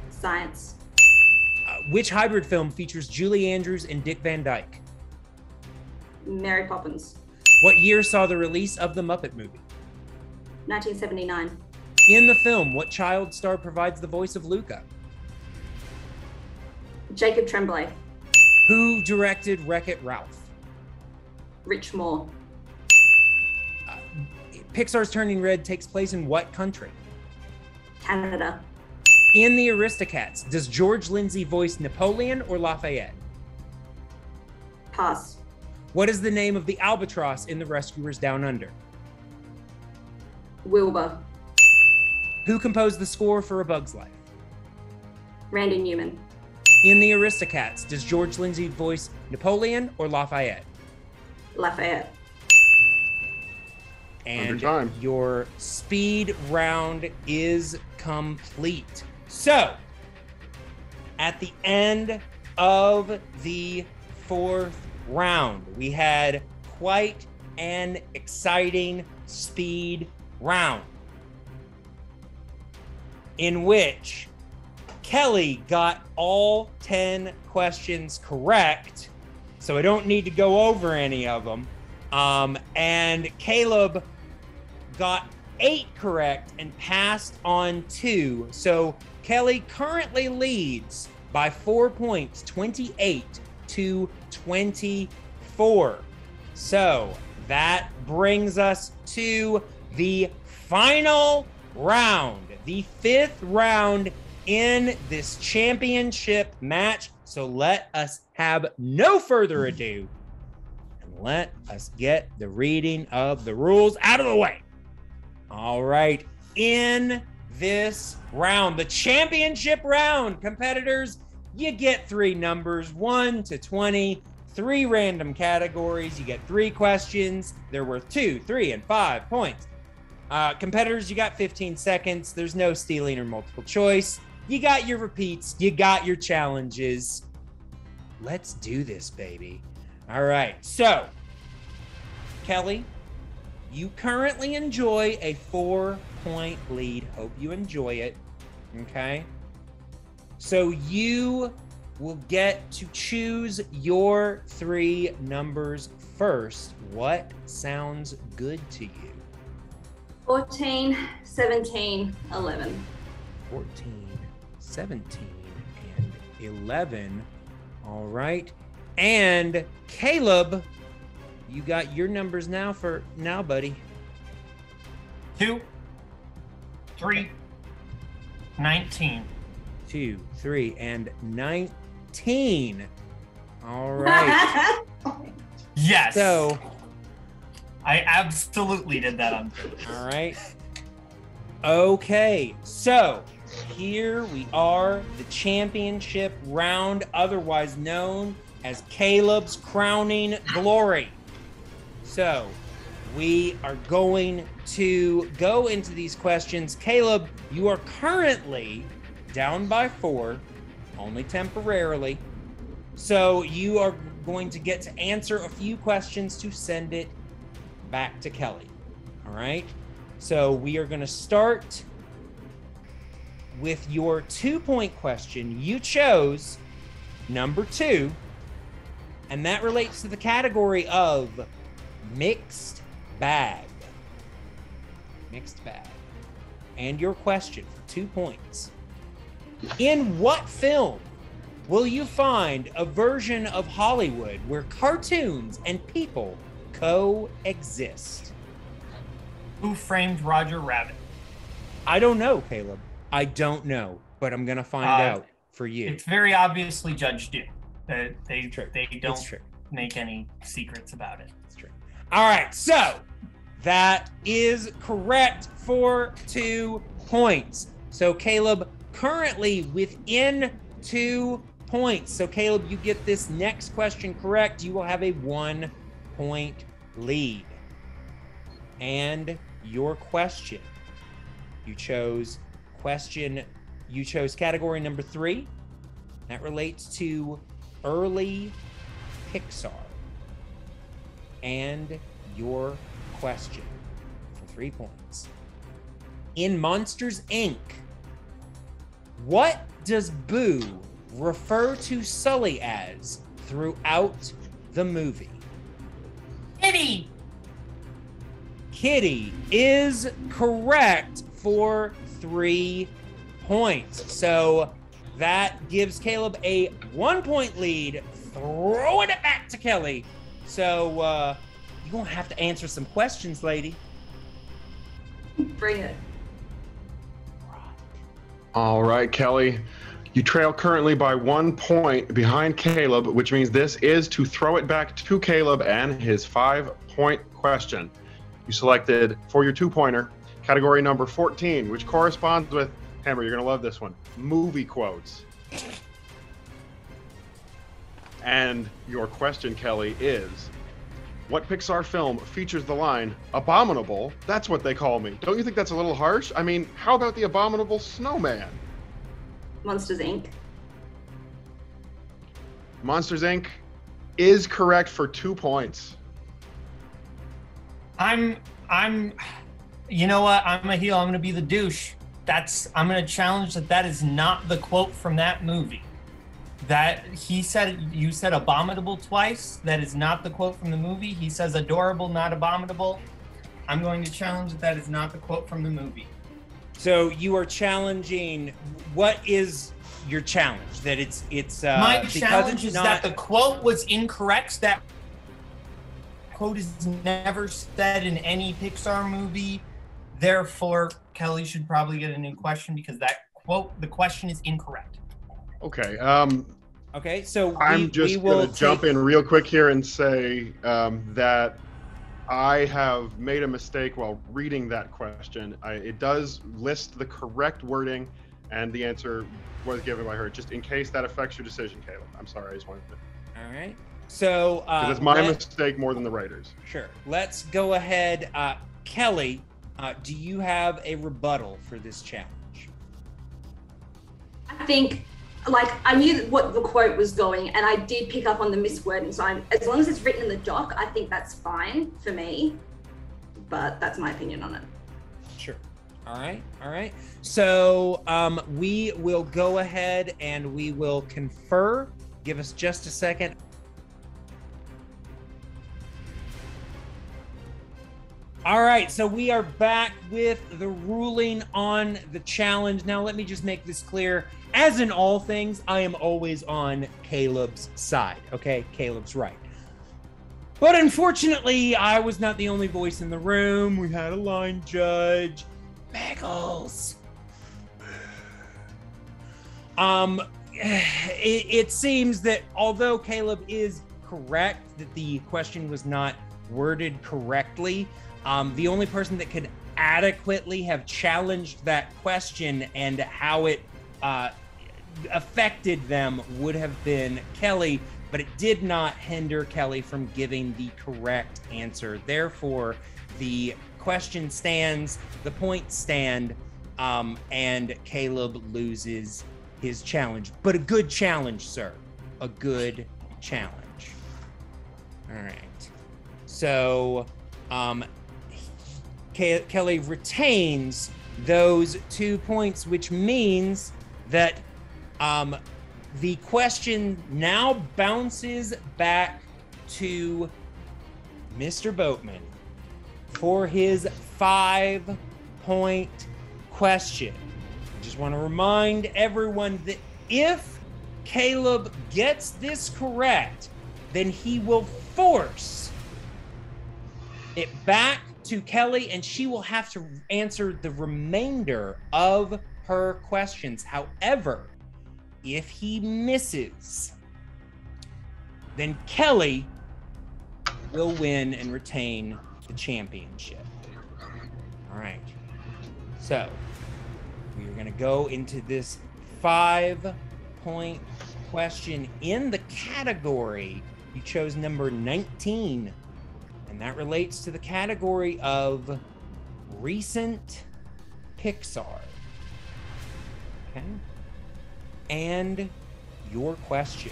Science. Which hybrid film features Julie Andrews and Dick Van Dyke? Mary Poppins. What year saw the release of the Muppet movie? 1979. In the film, what child star provides the voice of Luca? Jacob Tremblay. Who directed Wreck-It Ralph? Rich Moore. Pixar's Turning Red takes place in what country? Canada. In the Aristocats, does George Lindsay voice Napoleon or Lafayette? Pass. What is the name of the albatross in The Rescuers Down Under? Wilbur. Who composed the score for A Bug's Life? Randy Newman. In the Aristocats, does George Lindsay voice Napoleon or Lafayette? Lafayette. And time. your speed round is complete. So, at the end of the fourth round, we had quite an exciting speed round in which Kelli got all 10 questions correct, so I don't need to go over any of them. And Caleb got 8 correct and passed on 2. So Kelli currently leads by 4 points, 28-24. So that brings us to the final round, the 5th round in this championship match. So let us have no further ado and let us get the reading of the rules out of the way. All right, in this round, the championship round, competitors, you get 3 numbers, 1 to 20, 3 random categories. You get 3 questions. They're worth 2, 3, and 5 points. Competitors, you got 15 seconds. There's no stealing or multiple choice. You got your repeats. You got your challenges. Let's do this, baby. All right, so Kelli, you currently enjoy a 4-point lead. Hope you enjoy it. Okay. So you will get to choose your 3 numbers first. What sounds good to you? 14, 17, 11. 14, 17, and 11. All right. And Caleb, you got your numbers now, buddy. 2, 3, 19. 2, 3, and 19. All right. Yes. So, I absolutely did that on purpose. all right. Okay. So, here we are, the championship round, otherwise known as Caleb's crowning glory. So, we are going to go into these questions. Caleb, you are currently down by 4, only temporarily. So you are going to get to answer a few questions to send it back to Kelli. All right. So we are going to start with your 2-point question. You chose number 2, and that relates to the category of mixed bag. Mixed bag. And your question for 2 points. In what film will you find a version of Hollywood where cartoons and people coexist? Who Framed Roger Rabbit? I don't know, Caleb. I don't know, but I'm going to find out for you. It's very obviously Judge Doom. They It's don't true. make any secrets about it. It's true. All right, so that is correct for 2 points. So Caleb currently within 2 points. So Caleb, you get this next question correct, you will have a 1-point lead. And your question, you chose category number 3. That relates to early Pixar. And your question for 3 points. In Monsters, Inc., what does Boo refer to Sully as throughout the movie? Kitty! Kitty is correct for 3 points. So that gives Caleb a 1-point lead, throwing it back to Kelli. So you're going to have to answer some questions, lady. Bring it. All right, Kelli. You trail currently by 1 point behind Caleb, which means this is to throw it back to Caleb and his 5-point question. You selected for your 2-pointer category number 14, which corresponds with, Hammer, you're going to love this one, movie quotes. And your question, Kelli, is what Pixar film features the line, abominable, that's what they call me? Don't you think that's a little harsh? I mean, how about the abominable snowman? Monsters, Inc. Monsters, Inc. is correct for 2 points. You know what? I'm a heel. I'm going to be the douche. I'm going to challenge that is not the quote from that movie. That you said abominable twice. That is not the quote from the movie. He says adorable, not abominable. I'm going to challenge that is not the quote from the movie. So you are challenging, what is your challenge? That it's my challenge is that the quote was incorrect. That quote is never said in any Pixar movie. Therefore, Kelli should probably get a new question because the question is incorrect. Okay. Okay, so I'm just going to jump in real quick here and say that I have made a mistake while reading that question. It does list the correct wording, and the answer was given by her. Just in case that affects your decision, Caleb. I'm sorry, I just wanted to. All right. So it's my mistake more than the writers. Sure. Let's go ahead. Kelli, do you have a rebuttal for this challenge? I think, I knew what the quote was going, and I did pick up on the miswording. So as long as it's written in the doc, I think that's fine for me. But that's my opinion on it. Sure. All right. All right. So we will go ahead and we will confer. Give us just a second. All right, so we are back with the ruling on the challenge. Now, let me just make this clear. As in all things, I am always on Caleb's side, okay? Caleb's right. But unfortunately, I was not the only voice in the room. We had a line judge, Bagels. It seems that although Caleb is correct that the question was not worded correctly, the only person that could adequately have challenged that question and how it affected them would have been Kelli, but it did not hinder Kelli from giving the correct answer. Therefore, the question stands, the points stand, and Caleb loses his challenge. But a good challenge, sir. A good challenge. All right. So, Kelli retains those 2 points, which means that the question now bounces back to Mr. Boatman for his 5-point question. I just want to remind everyone that if Caleb gets this correct, then he will force it back to Kelli, and she will have to answer the remainder of her questions. However, if he misses, then Kelli will win and retain the championship. All right. So we are going to go into this 5-point question in the category. You chose number 19. And that relates to the category of recent Pixar. Okay. And your question.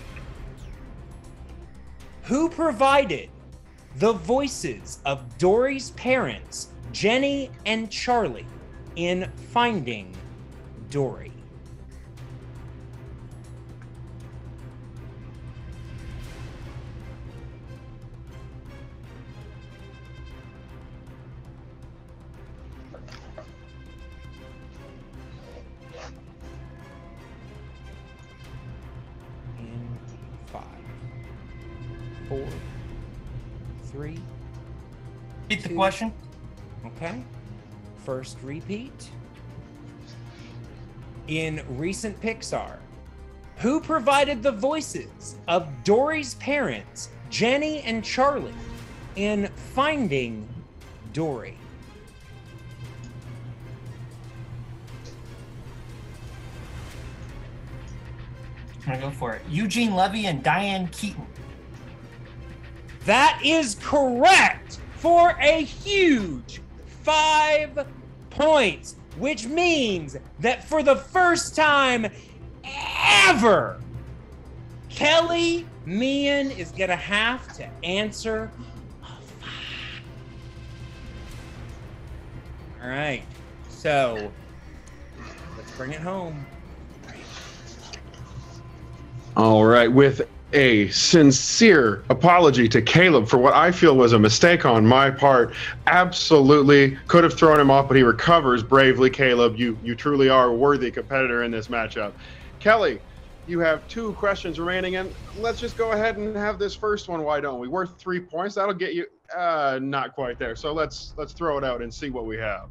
Who provided the voices of Dory's parents, Jenny and Charlie, in Finding Dory? In 5, 4, 3. Repeat the question. Okay. First repeat. In recent Pixar, who provided the voices of Dory's parents, Jenny and Charlie, in Finding Dory? I'm gonna go for it. Eugene Levy and Diane Keaton. That is correct for a huge 5 points, which means that for the first time ever, Kelli Mehan is gonna have to answer a 5. All right, so let's bring it home. All right, with a sincere apology to Caleb for what I feel was a mistake on my part. Absolutely could have thrown him off, but he recovers bravely. Caleb, you truly are a worthy competitor in this matchup. Kelli, you have 2 questions remaining, and let's just go ahead and have this first one. Why don't we? Worth 3 points. That'll get you not quite there. So let's throw it out and see what we have.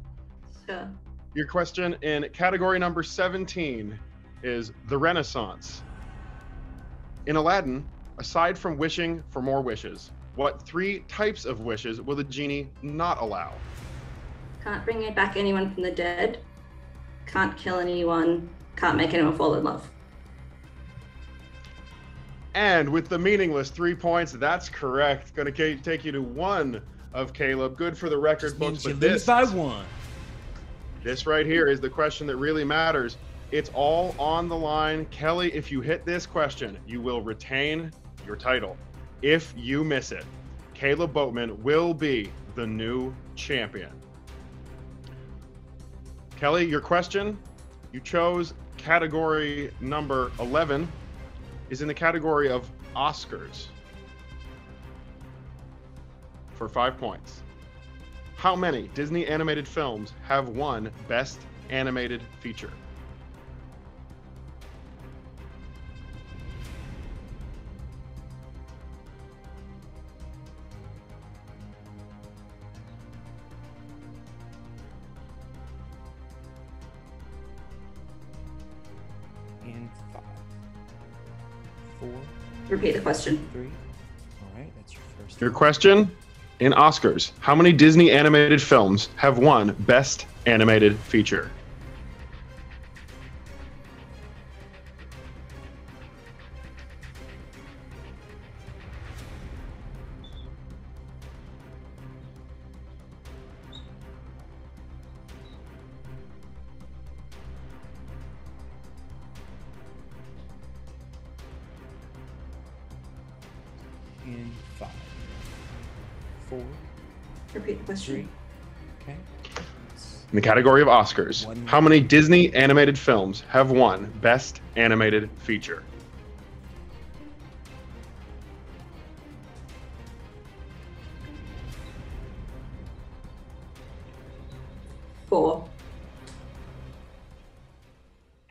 Sure. Your question in category number 17 is the Renaissance. In Aladdin, aside from wishing for more wishes, what 3 types of wishes will the genie not allow? Can't bring back anyone from the dead. Can't kill anyone. Can't make anyone fall in love. And with the meaningless 3 points, that's correct. Going to take you to 1 of Caleb. Good for the record books. You But lose by 1. This right here is the question that really matters. It's all on the line. Kelli, if you hit this question, you will retain your title. If you miss it, Caleb Boatman will be the new champion. Kelly, your question, you chose category number 11, is in the category of Oscars for 5 points. How many Disney animated films have won Best Animated Feature? And 5, 4, Repeat the question. 3. All right, that's your first. Your question, in Oscars, how many Disney animated films have won Best Animated Feature? And 5, 4, Repeat the question. 3. Okay. In the category of Oscars, how many Disney animated films have won Best Animated Feature? Four.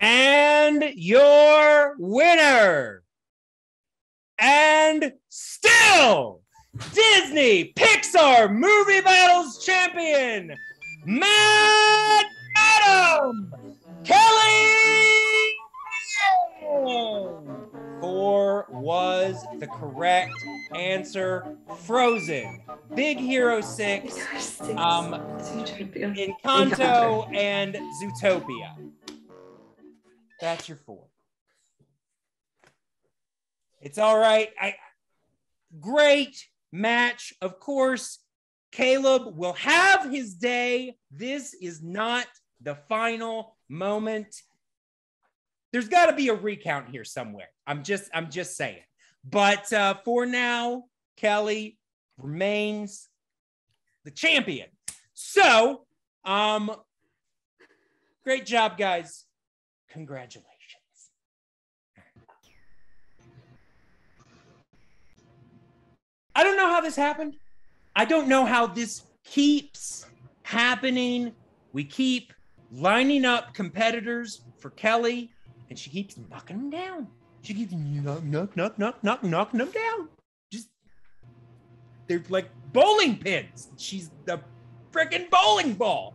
And your winner, and still Disney Pixar Movie Battles Champion, Mad Adam Kelli Mehan. 4 was the correct answer. Frozen, Big Hero 6, Encanto, and Zootopia. That's your 4. It's all right. Great match. Of course, Caleb will have his day. This is not the final moment. There's got to be a recount here somewhere. I'm just saying. But for now, Kelly remains the champion. So, great job, guys. Congratulations. I don't know how this happened. I don't know how this keeps happening. We keep lining up competitors for Kelly, and she keeps knocking them down. She keeps knocking them down. Just, they're like bowling pins. She's the freaking bowling ball.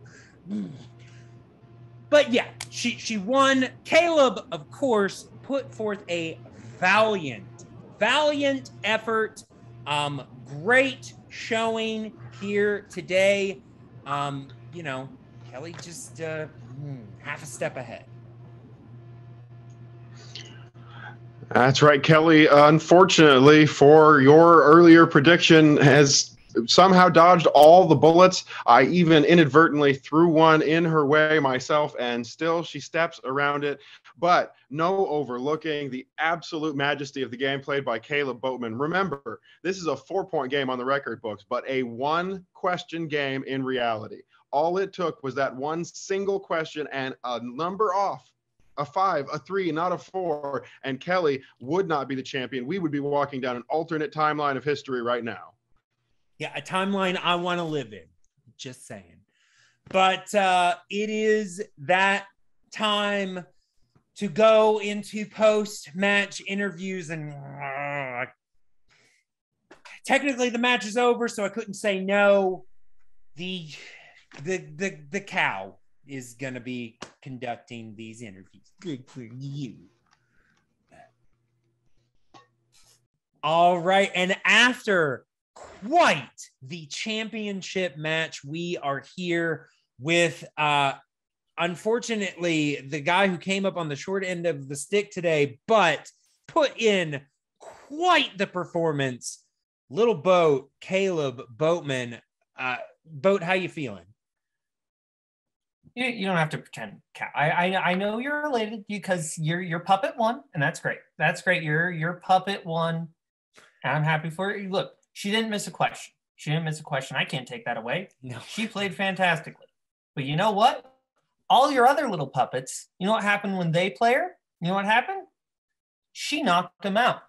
But yeah, she won. Caleb, of course, put forth a valiant effort. Great showing here today. Kelly just half a step ahead. That's right, Kelly. Unfortunately, for your earlier prediction, has somehow dodged all the bullets. I even inadvertently threw one in her way myself, and still she steps around it. But no overlooking the absolute majesty of the game played by Caleb Boatman. Remember, this is a 4-point game on the record books, but a 1-question game in reality. All it took was that one single question and a number off. A 5, a 3, not a 4, and Kelly would not be the champion. We would be walking down an alternate timeline of history right now. Yeah, a timeline I want to live in. Just saying. But it is that time to go into post-match interviews, and technically the match is over, so I couldn't say no. The cow is gonna be conducting these interviews. Good for you. All right, and after quite the championship match, we are here with unfortunately the guy who came up on the short end of the stick today, but put in quite the performance. Lil Boat, Caleb Boatman. Boat, how you feeling? You don't have to pretend. I know you're related because your puppet won, and that's great. That's great. Your puppet won, and I'm happy for you. Look, she didn't miss a question. I can't take that away. No. She played fantastically. But you know what? all your other little puppets, you know what happened when they play her? You know what happened? She knocked them out.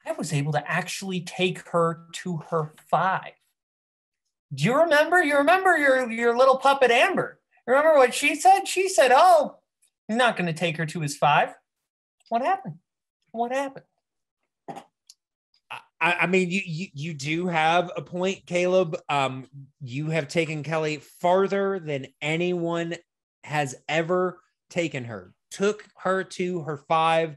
I was able to actually take her to her 5. Do you remember? You remember your little puppet Amber? Remember what she said? She said, oh, he's not going to take her to his 5. What happened? What happened? I mean, you do have a point, Caleb. You have taken Kelli farther than anyone has ever taken her. Took her to her 5.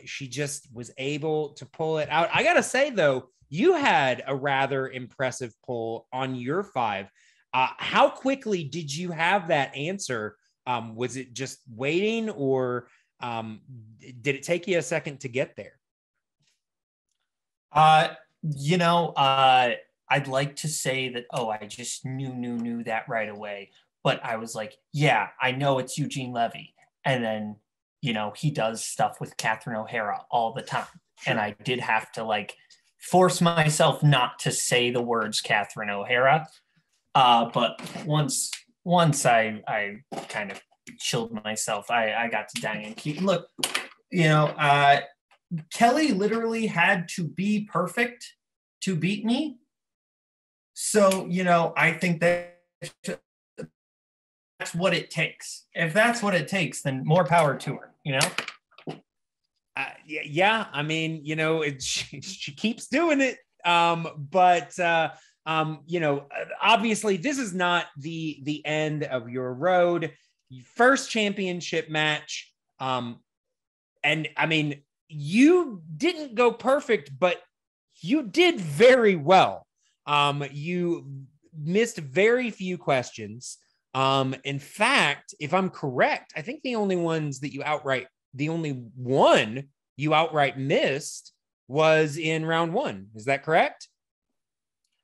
She just was able to pull it out. I gotta say, though, you had a rather impressive pull on your 5. How quickly did you have that answer? Was it just waiting, or did it take you a second to get there? I'd like to say that, I just knew that right away. But I was like, yeah, I know it's Eugene Levy. And then, he does stuff with Catherine O'Hara all the time. Sure. And I did have to force myself not to say the words Catherine O'Hara. But once I kind of chilled myself, I got to Diane Keaton. Look, Kelli literally had to be perfect to beat me. So, I think that's what it takes. If that's what it takes, then more power to her, Yeah. I mean, she keeps doing it. But obviously this is not the end of your road. First championship match. And I mean, you didn't go perfect, but you did very well. You missed very few questions. In fact, if I'm correct, I think the only one you outright missed was in round 1. Is that correct?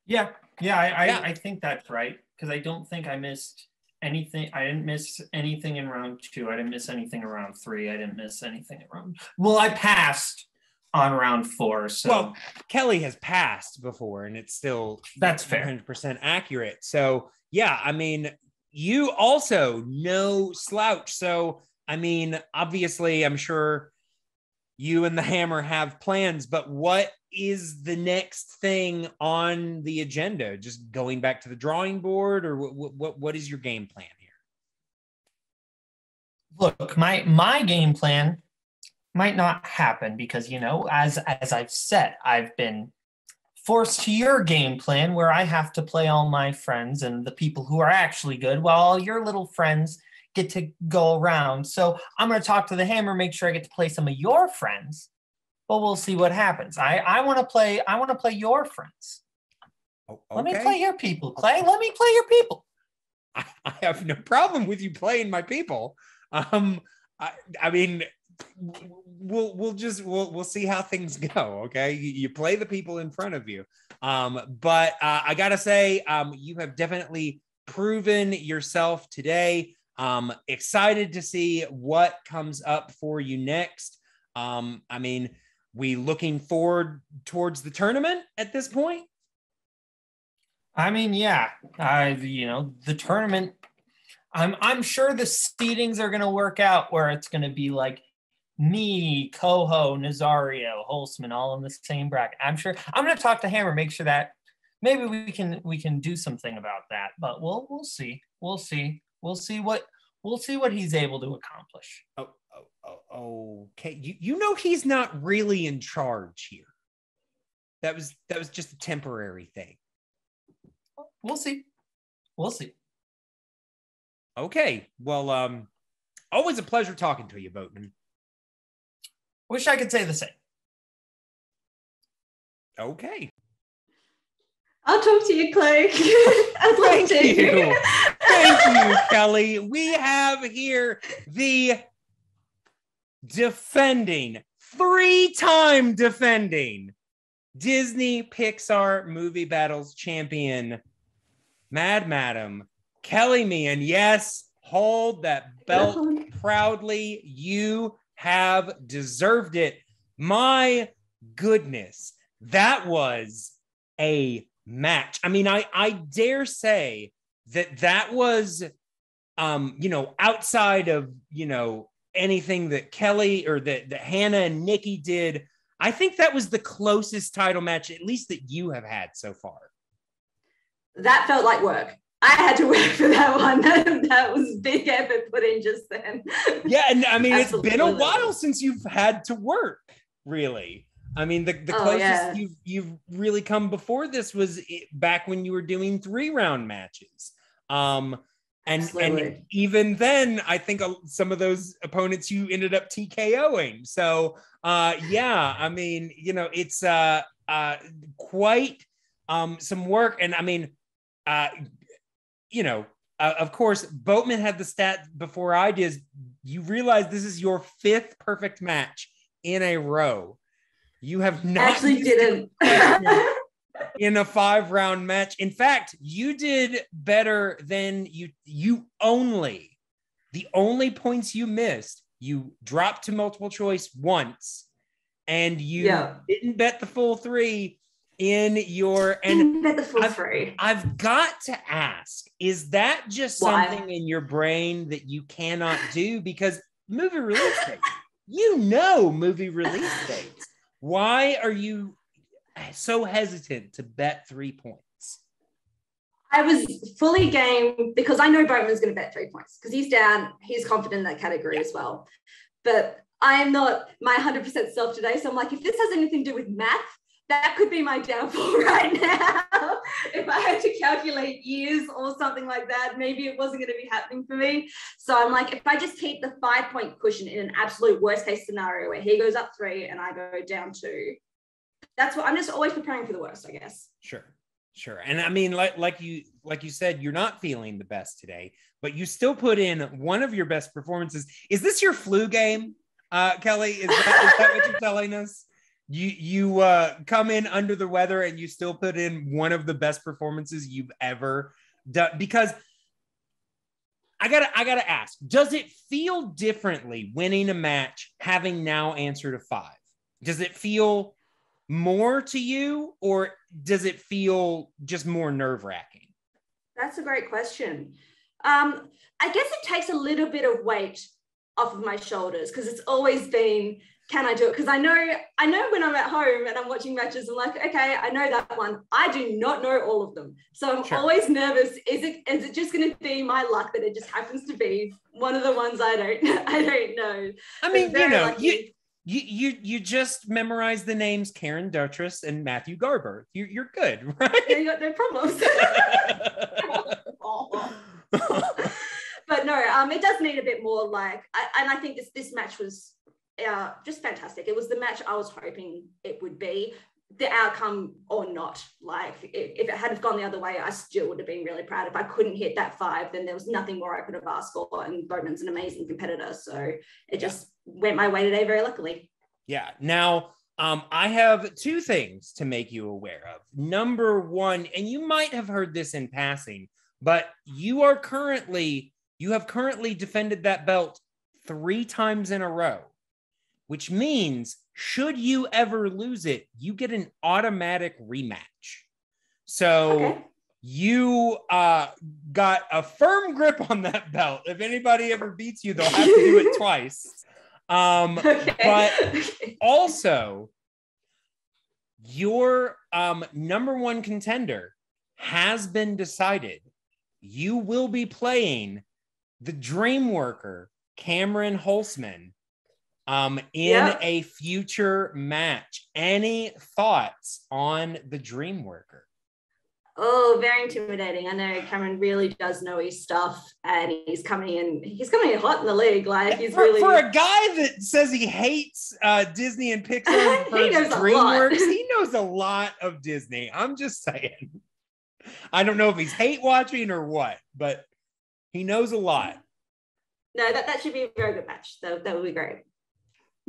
Yeah. I think that's right. Because I don't think I missed anything. I didn't miss anything in round 2. I didn't miss anything in round 3. I didn't miss anything in round. Well, I passed on round 4. So well, Kelli has passed before, and it's still that's fair, 100% accurate. So yeah, I mean, you also no slouch. So I mean, obviously, I'm sure you and the Hammer have plans, but what is the next thing on the agenda? Just going back to the drawing board, or what is your game plan here? Look, my game plan might not happen because, as I've said, I've been forced to your game plan where I have to play all my friends and the people who are actually good while all your little friends get to go around. So I'm going to talk to the Hammer, make sure I get to play some of your friends, but we'll see what happens. I want to play your friends. Oh, okay. Let me play your people, Clay. Let me play your people. I have no problem with you playing my people. I mean, we'll see how things go. Okay. You play the people in front of you. But I gotta say, you have definitely proven yourself today. Excited to see what comes up for you next. I mean, we looking forward towards the tournament at this point. I mean, yeah, the tournament, I'm sure the seedings are going to work out where it's going to be like me, Coho, Nazario, Holzman, all in the same bracket. I'm sure I'm going to talk to Hammer, make sure that maybe we can do something about that, but we'll see. We'll see what he's able to accomplish. Okay. He's not really in charge here. That was just a temporary thing. We'll see. Okay. Well, always a pleasure talking to you, Boatman. Wish I could say the same. Okay. I'll talk to you, Clay. I'd like to. Thank you, Kelli. We have here the three-time defending Disney Pixar Movie Battles Champion, Mad Madam Kelli Mehan. Yes, hold that belt proudly. You have deserved it. My goodness, that was a match. I mean, I dare say that was outside of, anything that Kelli or that Hannah and Nikki did, I think that was the closest title match, at least that you have had so far. That felt like work. I had to work for that one. That was big effort put in just then. Yeah, and I mean, Absolutely. It's been a while since you've had to work, really. I mean, the closest you've really come before this was back when you were doing 3-round matches. And even then, I think some of those opponents you ended up TKOing. So, I mean, it's quite some work. And I mean, of course, Boatman had the stat before I did. You realize this is your 5th perfect match in a row. You have not actually didn't in a 5-round match. In fact, you did better than the only points you missed. You dropped to multiple choice once, and you didn't bet the full 3 in your. And bet the full 3. I've got to ask: is that just something in your brain that you cannot do because movie release dates? Movie release dates. Why are you so hesitant to bet 3 points? I was fully game because I know Boatman's going to bet 3 points because he's down. He's confident in that category as well. But I am not my 100% self today. So I'm like, if this has anything to do with math, that could be my downfall right now. If I had to calculate years or something like that, maybe it wasn't going to be happening for me. So I'm like, if I just keep the 5-point cushion in an absolute worst case scenario where he goes up 3 and I go down 2, that's what I'm just always preparing for the worst, I guess. Sure. And I mean, like you said, you're not feeling the best today, but you still put in one of your best performances. Is this your flu game, Kelli? Is that what you're telling us? You come in under the weather and you still put in one of the best performances you've ever done. Because I gotta ask, does it feel differently winning a match having now answered a 5? Does it feel more to you, or does it feel just more nerve-wracking? That's a great question. I guess it takes a little bit of weight off of my shoulders because it's always been, can I do it? Because I know when I'm at home and I'm watching matches, I'm like, okay, I know that one. I do not know all of them. So I'm always nervous. Is it just going to be my luck that it just happens to be one of the ones I don't know? I mean, you just memorize the names Karen Duchess and Matthew Garber. You're good, right? You got no problems. But no, it does need a bit more and I think this match was just fantastic. It was the match I was hoping it would be. The outcome or not, if it had gone the other way, I still would have been really proud. If I couldn't hit that 5, then there was nothing more I could have asked for, and Boatman's an amazing competitor, so it just went my way today very luckily. Now I have 2 things to make you aware of. Number 1, and you might have heard this in passing, but you have currently defended that belt 3 times in a row, which means should you ever lose it, you get an automatic rematch. So you got a firm grip on that belt. If anybody ever beats you, they'll have to do it twice. But also, your number 1 contender has been decided. You will be playing the Dream Worker, Cameron Holzman, in a future match. Any thoughts on the Dream Worker? Oh, very intimidating. I know Cameron really does know his stuff, and he's coming in hot in the league. He's for a guy that says he hates Disney and Pixar for DreamWorks, he knows a lot of Disney. I'm just saying. I don't know if he's hate watching or what, but he knows a lot. No, that should be a very good match. That would be great.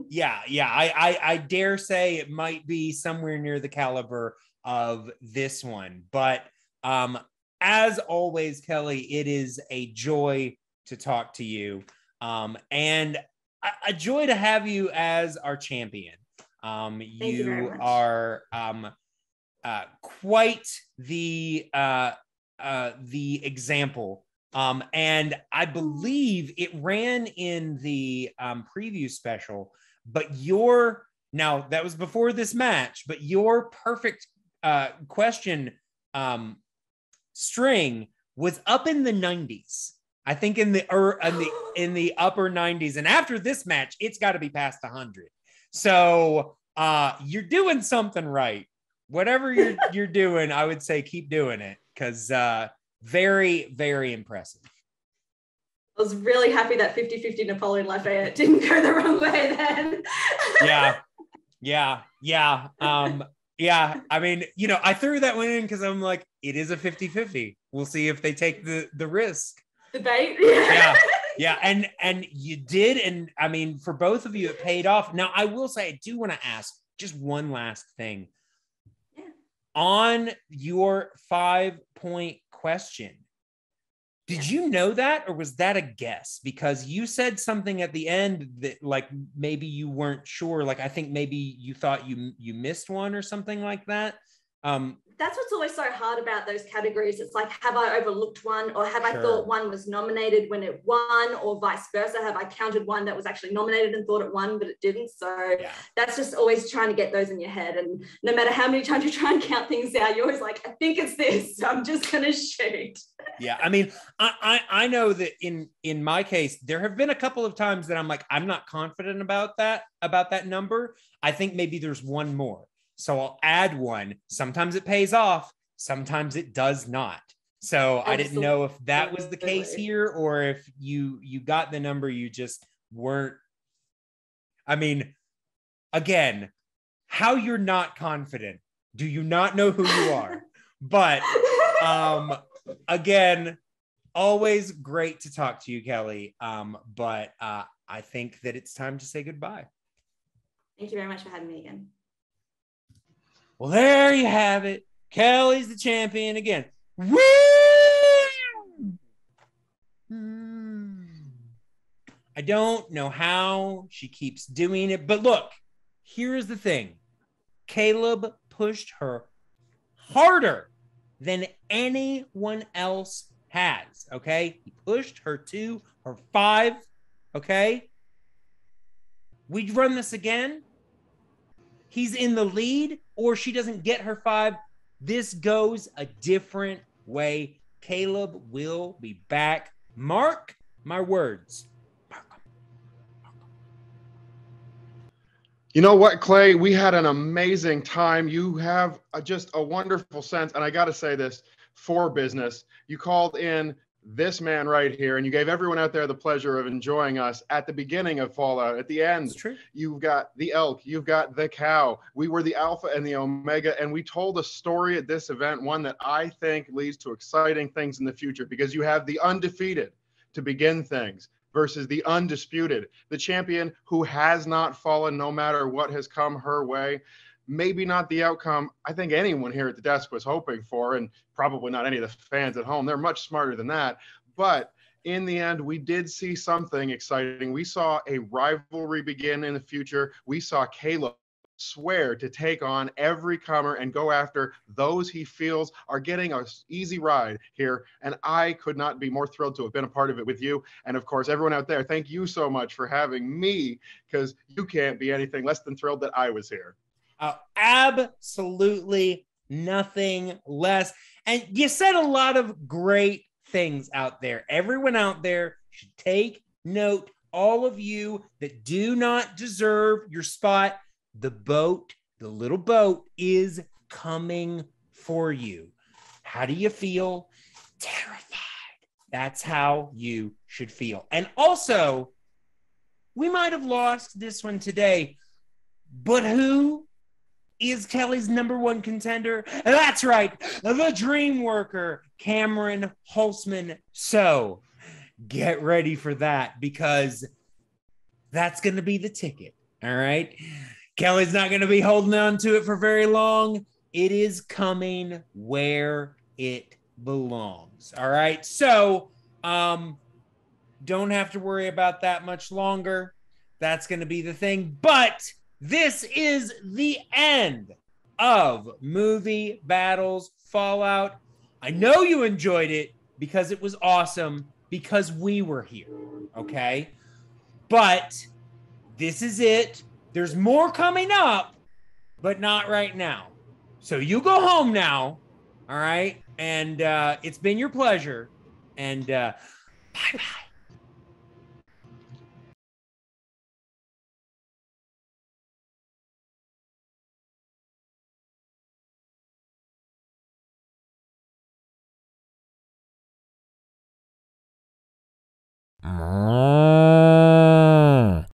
Yeah. I dare say it might be somewhere near the caliber of this one. But as always, Kelli, it is a joy to talk to you, and a joy to have you as our champion. You are quite the example And I believe it ran in the preview special, but now that was before this match, but your perfect question string was up in the 90s. I think in the upper 90s. And after this match, it's got to be past 100. So you're doing something right. Whatever you're doing, I would say keep doing it, because very, very impressive. I was really happy that 50-50 Napoleon Lafayette didn't go the wrong way then. Yeah. I mean, I threw that one in because I'm like, it is a 50-50. We'll see if they take the risk. Debate. Yeah. And you did. And I mean, for both of you, it paid off. Now, I will say, I do want to ask just one last thing. Yeah. On your 5-point question, did you know that, or was that a guess? Because you said something at the end that like maybe you weren't sure. Like I think maybe you thought you missed one or something like that. That's what's always so hard about those categories. It's like, have I overlooked one, or have I Sure. thought one was nominated when it won, or vice versa? Have I counted one that was actually nominated and thought it won, but it didn't? So that's just always trying to get those in your head. And no matter how many times you try and count things out, you're always like, I think it's this, so I'm just going to shoot. Yeah. I mean, I know that in my case, there have been a couple of times that I'm like, I'm not confident about that number. I think maybe there's one more. So I'll add one. Sometimes it pays off. Sometimes it does not. So I didn't know if that was the case here, or if you got the number, you just weren't. I mean, again, how you're not confident. Do you not know who you are? But again, always great to talk to you, Kelli. But I think that it's time to say goodbye. Thank you very much for having me again. Well, there you have it. Kelli's the champion again. Woo! I don't know how she keeps doing it, but look, here's the thing. Caleb pushed her harder than anyone else has, okay? He pushed her to her 5, okay? We run this again. He's in the lead, or she doesn't get her 5. This goes a different way. Caleb will be back. Mark my words. You know what, Clay? We had an amazing time. You have just a wonderful sense. And I got to say this for business. You called in this man right here, and you gave everyone out there the pleasure of enjoying us at the beginning of FallOut. At the end, It's true. you've got the elk, you've got the cow. We were the alpha and the omega, and we told a story at this event, one that I think leads to exciting things in the future, because you have the undefeated to begin things versus the undisputed, the champion who has not fallen no matter what has come her way. Maybe not the outcome I think anyone here at the desk was hoping for, and probably not any of the fans at home. They're much smarter than that. But in the end, we did see something exciting. We saw a rivalry begin in the future. We saw Caleb swear to take on every comer and go after those he feels are getting an easy ride here. And I could not be more thrilled to have been a part of it with you. And of course, everyone out there, thank you so much for having me, because you can't be anything less than thrilled that I was here. Absolutely nothing less. And you said a lot of great things out there. Everyone out there should take note. All of you that do not deserve your spot, the boat, the little boat is coming for you. How do you feel? Terrified. That's how you should feel. And also, we might have lost this one today, but who is Kelli's #1 contender? That's right, the dream worker, Cameron Holzman. So get ready for that, because that's going to be the ticket. All right. Kelli's not going to be holding on to it for very long. It is coming where it belongs. All right. So don't have to worry about that much longer. That's going to be the thing. But this is the end of Movie Battles FallOut. I know you enjoyed it, because it was awesome, because we were here. Okay. But this is it. There's more coming up, but not right now. So you go home now. All right. And it's been your pleasure. And bye-bye. Mm.